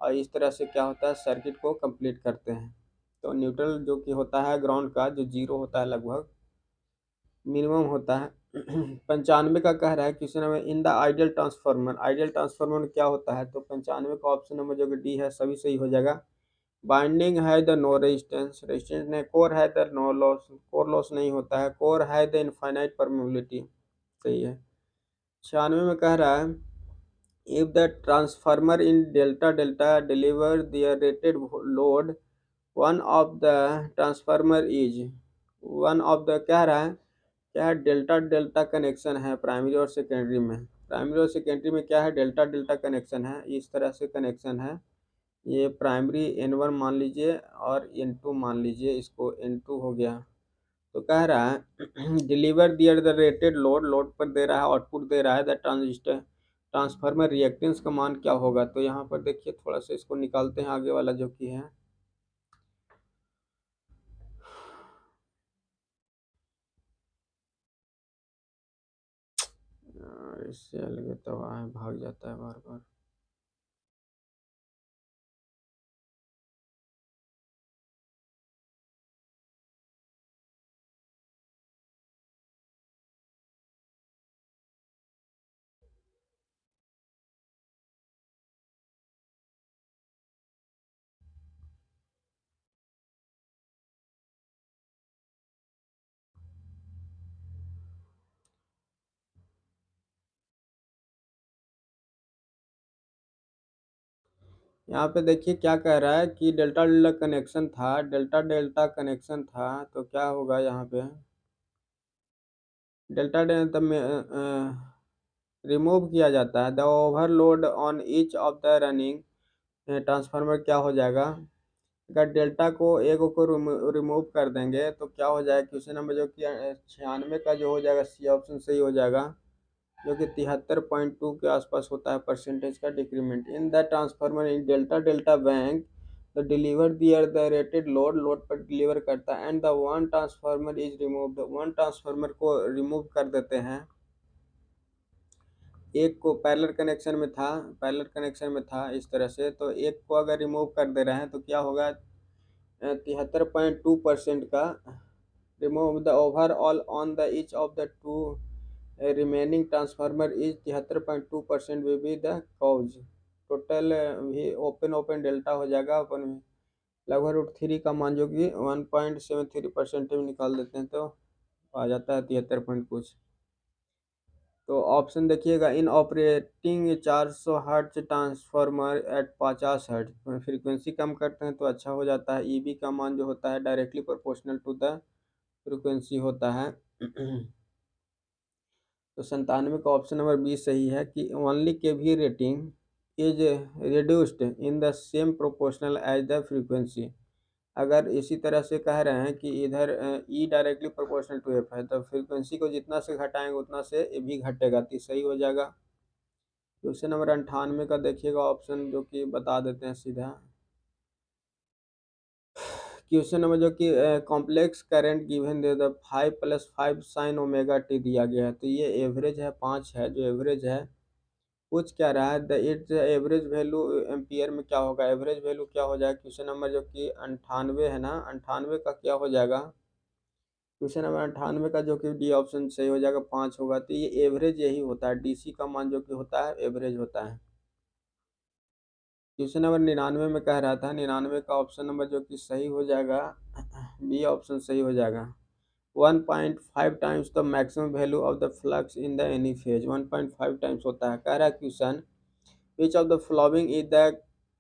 और इस तरह से क्या होता है सर्किट को कंप्लीट करते हैं। तो न्यूट्रल जो कि होता है ग्राउंड का जो जीरो होता है लगभग मिनिमम होता है। 95 का कह रहा है question number in the ideal transformer, ideal transformer में क्या होता है, तो 95 का ऑप्शन नंबर जो कि डी है सभी सही हो जाएगा। बाइंडिंग है द नो रेजिस्टेंस, रेजिस्टेंस नहीं, कोर है the no loss, core loss नहीं होता है, कोर है द इनफाइनाइट परमेबिलिटी, सही है। 96 में कह रहा है if the transformer in delta delta deliver the rated load, one of the transformer is, one of the कह रहा है क्या है, डेल्टा डेल्टा कनेक्शन है प्राइमरी और सेकेंडरी में, प्राइमरी और सेकेंडरी में क्या है डेल्टा डेल्टा कनेक्शन है, इस तरह से कनेक्शन है। ये प्राइमरी N1 मान लीजिए और N2 मान लीजिए, इसको N2 हो गया। तो कह रहा है deliver their the rated load, load पर दे रहा है, आउटपुट दे रहा है द ट्रांजिस्टर ट्रांसफार्मर रिएक्टेंस का मान क्या होगा। तो यहाँ पर देखिए थोड़ा सा इसको निकालते हैं आगे वाला जो कि है, इससे अलग तबाह है, भाग जाता है बार बार। यहाँ पे देखिए क्या कह रहा है कि डेल्टा डेल्टा कनेक्शन था, डेल्टा डेल्टा कनेक्शन था, तो क्या होगा यहाँ पे डेल्टा डेल्टा में रिमूव किया जाता है the overload on each of the running transformer, क्या हो जाएगा अगर डेल्टा को एक को रिमूव कर देंगे तो क्या हो जाएगा। क्वेश्चन नंबर जो कि 96 का जो हो जाएगा सी ऑप्शन सही हो जाएगा, जो कि 73.2 के आसपास होता है परसेंटेज का decrement in the transformer in delta delta bank the deliver their the rated load, load पर डिलीवर करता है, and the one transformer is removed, one transformer को रिमूव कर देते हैं, एक को पैरेलल कनेक्शन में था, पैरेलल कनेक्शन में था इस तरह से, तो एक को अगर रिमूव कर दे रहे हैं तो क्या होगा 73.2% का remove the overall on the each of the two remaining transformer is 73.2% will be the cause, total भी ओपन ओपन डेल्टा हो जाएगा ओपन में लगभग √3 का मान जो कि 1.73% में निकाल देते हैं तो आ जाता है 73 पॉइंट कुछ। तो ऑप्शन देखिएगा in operating 400 hertz transformer at 50 hertz, frequency कम करते हैं तो अच्छा हो जाता है। ईबी का मान जो होता है directly proportional to the frequency होता है। तो 97 का ऑप्शन नंबर बी सही है कि only K V rating is reduced in the same proportional as the frequency, अगर इसी तरह से कह रहे हैं कि इधर E directly proportional to F है तो फ्रीक्वेंसी को जितना से घटाएंगे उतना से ए भी घटेगा, तो सही हो जाएगा। क्वेश्चन नंबर 98 का देखिएगा ऑप्शन जो कि बता देते हैं सीधा। क्वेश्चन नंबर जो कि complex current given they the 5 + 5 sin omega T दिया गया है, तो ये एवरेज है 5 है, जो एवरेज है पूछ क्या रहा है, the it's average value ampere में क्या होगा, एवरेज वैल्यू क्या हो जाएगा। क्वेश्चन नंबर जो कि 98 है ना, 98 का क्या हो जाएगा। क्वेश्चन नंबर 98 का जो कि डी ऑप्शन सही हो जाएगा, 5 होगा। तो ये एवरेज यही होता है, डीसी का मान जो कि होता है एवरेज होता है। क्वेश्चन नंबर 99 में कह रहा था, 99 का ऑप्शन नंबर जो कि सही हो जाएगा, बी ऑप्शन सही हो जाएगा। 1.5 times the maximum value of the flux in the any phase, 1.5 times होता है। कह रहा है question, which of the following is the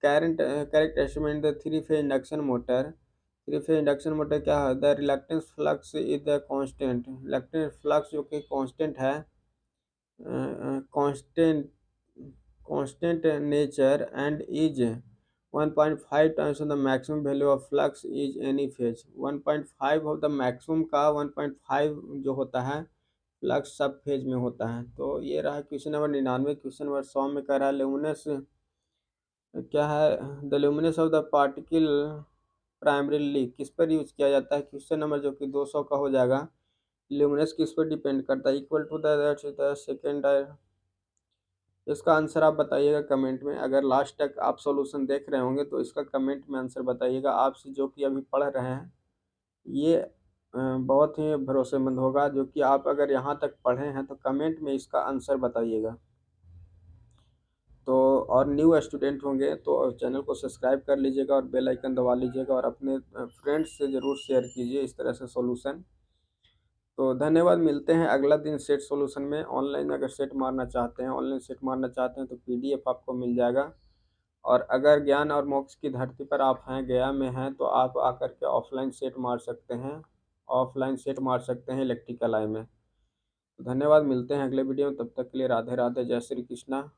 correct estimate the three phase induction motor. Three phase induction motor क्या है, the reluctance flux is the constant, reluctance flux जो कि constant है, constant constant nature and is 1.5 times of the maximum value of flux is any phase. 1.5 of the maximum का 1.5 जो होता है flux सब फेज में होता है। तो ये रहा क्वेश्चन नंबर 99। क्वेश्चन नंबर 100 में कह रहा है ल्यूमिनस क्या है, the luminous of the particle primarily किस पर यूज किया जाता है। क्वेश्चन नंबर जो कि 200 का हो जाएगा, ल्यूमिनस किस पर डिपेंड करता है, इक्वल टू द सेकेंड। इसका आंसर आप बताइएगा कमेंट में। अगर लास्ट तक आप सॉल्यूशन देख रहे होंगे तो इसका कमेंट में आंसर बताइएगा। आपसे जो कि अभी पढ़ रहे हैं ये बहुत ही भरोसेमंद होगा, जो कि आप अगर यहाँ तक पढ़े हैं तो कमेंट में इसका आंसर बताइएगा। तो और न्यू स्टूडेंट होंगे तो चैनल को सब्सक्राइब कर लीजिएगा और बेल आइकन दबा लीजिएगा, और अपने फ्रेंड्स से ज़रूर शेयर कीजिए इस तरह से सॉल्यूशन। तो धन्यवाद, मिलते हैं अगला दिन सेट सॉल्यूशन में। ऑनलाइन अगर सेट मारना चाहते हैं, ऑनलाइन सेट मारना चाहते हैं तो पीडीएफ आपको मिल जाएगा। और अगर ज्ञान और मोक्ष की धरती पर आप हैं, गया में हैं, तो आप आकर के ऑफलाइन सेट मार सकते हैं, ऑफलाइन सेट मार सकते हैं इलेक्ट्रिकल आई में। तो धन्यवाद, मिलते हैं अगले वीडियो में, तब तक के लिए राधे राधे, जय श्री कृष्णा।